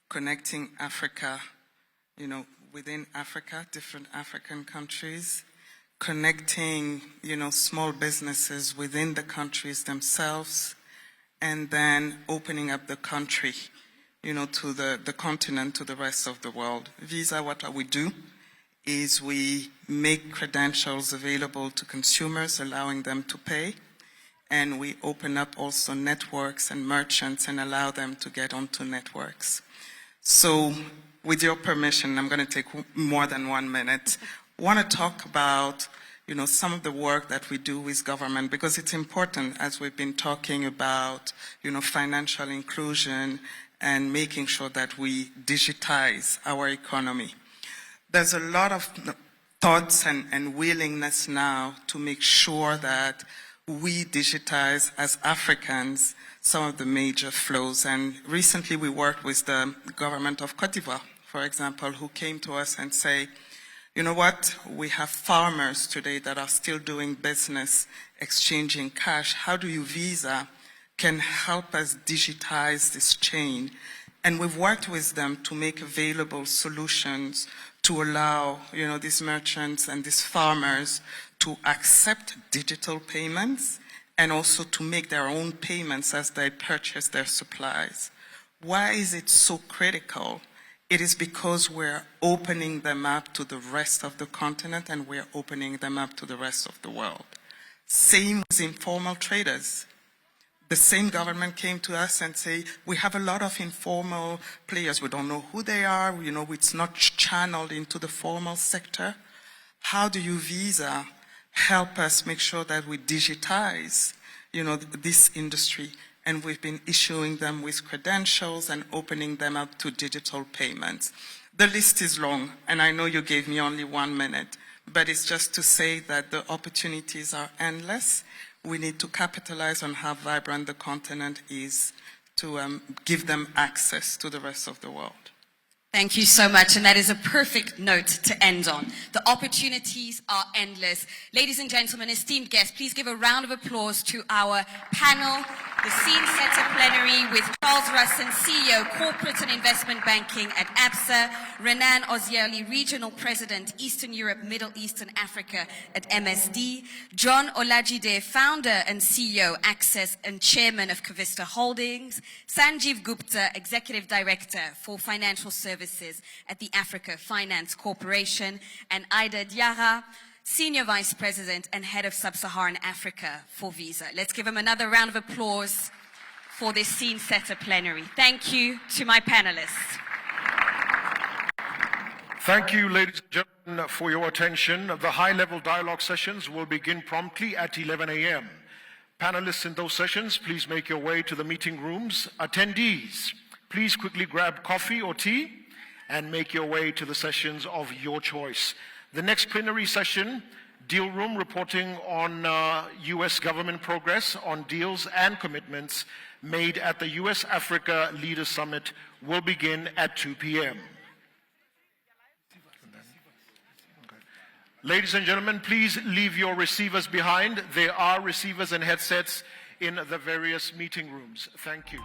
connecting Africa, within Africa, different African countries, connecting, small businesses within the countries themselves, and then opening up the country, to the continent, to the rest of the world. Visa, what we do is we make credentials available to consumers, allowing them to pay, and we open up also networks and merchants and allow them to get onto networks. So, with your permission, I'm going to take more than 1 minute. I want to talk about, some of the work that we do with government, because it's important as we've been talking about, financial inclusion and making sure that we digitize our economy. There's a lot of thoughts and willingness now to make sure that we digitize as Africans some of the major flows. And recently we worked with the government of Cote d'Ivoire, for example, who came to us and say, you know what, we have farmers today that are still doing business, exchanging cash. How do you Visa can help us digitize this chain? And we've worked with them to make available solutions to allow, these merchants and these farmers to accept digital payments and also to make their own payments as they purchase their supplies. Why is it so critical? It is because we're opening them up to the rest of the continent and we're opening them up to the rest of the world. Same with informal traders. The same government came to us and say, we have a lot of informal players. We don't know who they are. It's not channeled into the formal sector. How do you Visa help us make sure that we digitize, this industry? And we've been issuing them with credentials and opening them up to digital payments. The list is long, and I know you gave me only 1 minute, but it's just to say that the opportunities are endless. We need to capitalize on how vibrant the continent is to give them access to the rest of the world. Thank you so much, and that is a perfect note to end on. The opportunities are endless. Ladies and gentlemen, esteemed guests, please give a round of applause to our panel, the Scene Setter Plenary with Charles Russin, CEO, Corporate and Investment Banking at ABSA, Renan Ozieli, Regional President, Eastern Europe, Middle East and Africa at MSD, John Olajide, Founder and CEO, Access and Chairman of Cavista Holdings, Sanjeev Gupta, Executive Director for Financial Services at the Africa Finance Corporation, and Ida Diarra, Senior Vice President and Head of Sub-Saharan Africa for Visa. Let's give them another round of applause for this Scene Setter Plenary. Thank you to my panelists. Thank you, ladies and gentlemen, for your attention. The high-level dialogue sessions will begin promptly at 11 a.m. Panelists in those sessions, please make your way to the meeting rooms. Attendees, please quickly grab coffee or tea and make your way to the sessions of your choice. The next plenary session, Deal Room, reporting on U.S. government progress on deals and commitments made at the U.S.-Africa Leaders Summit, will begin at 2 p.m. Ladies and gentlemen, please leave your receivers behind. There are receivers and headsets in the various meeting rooms. Thank you.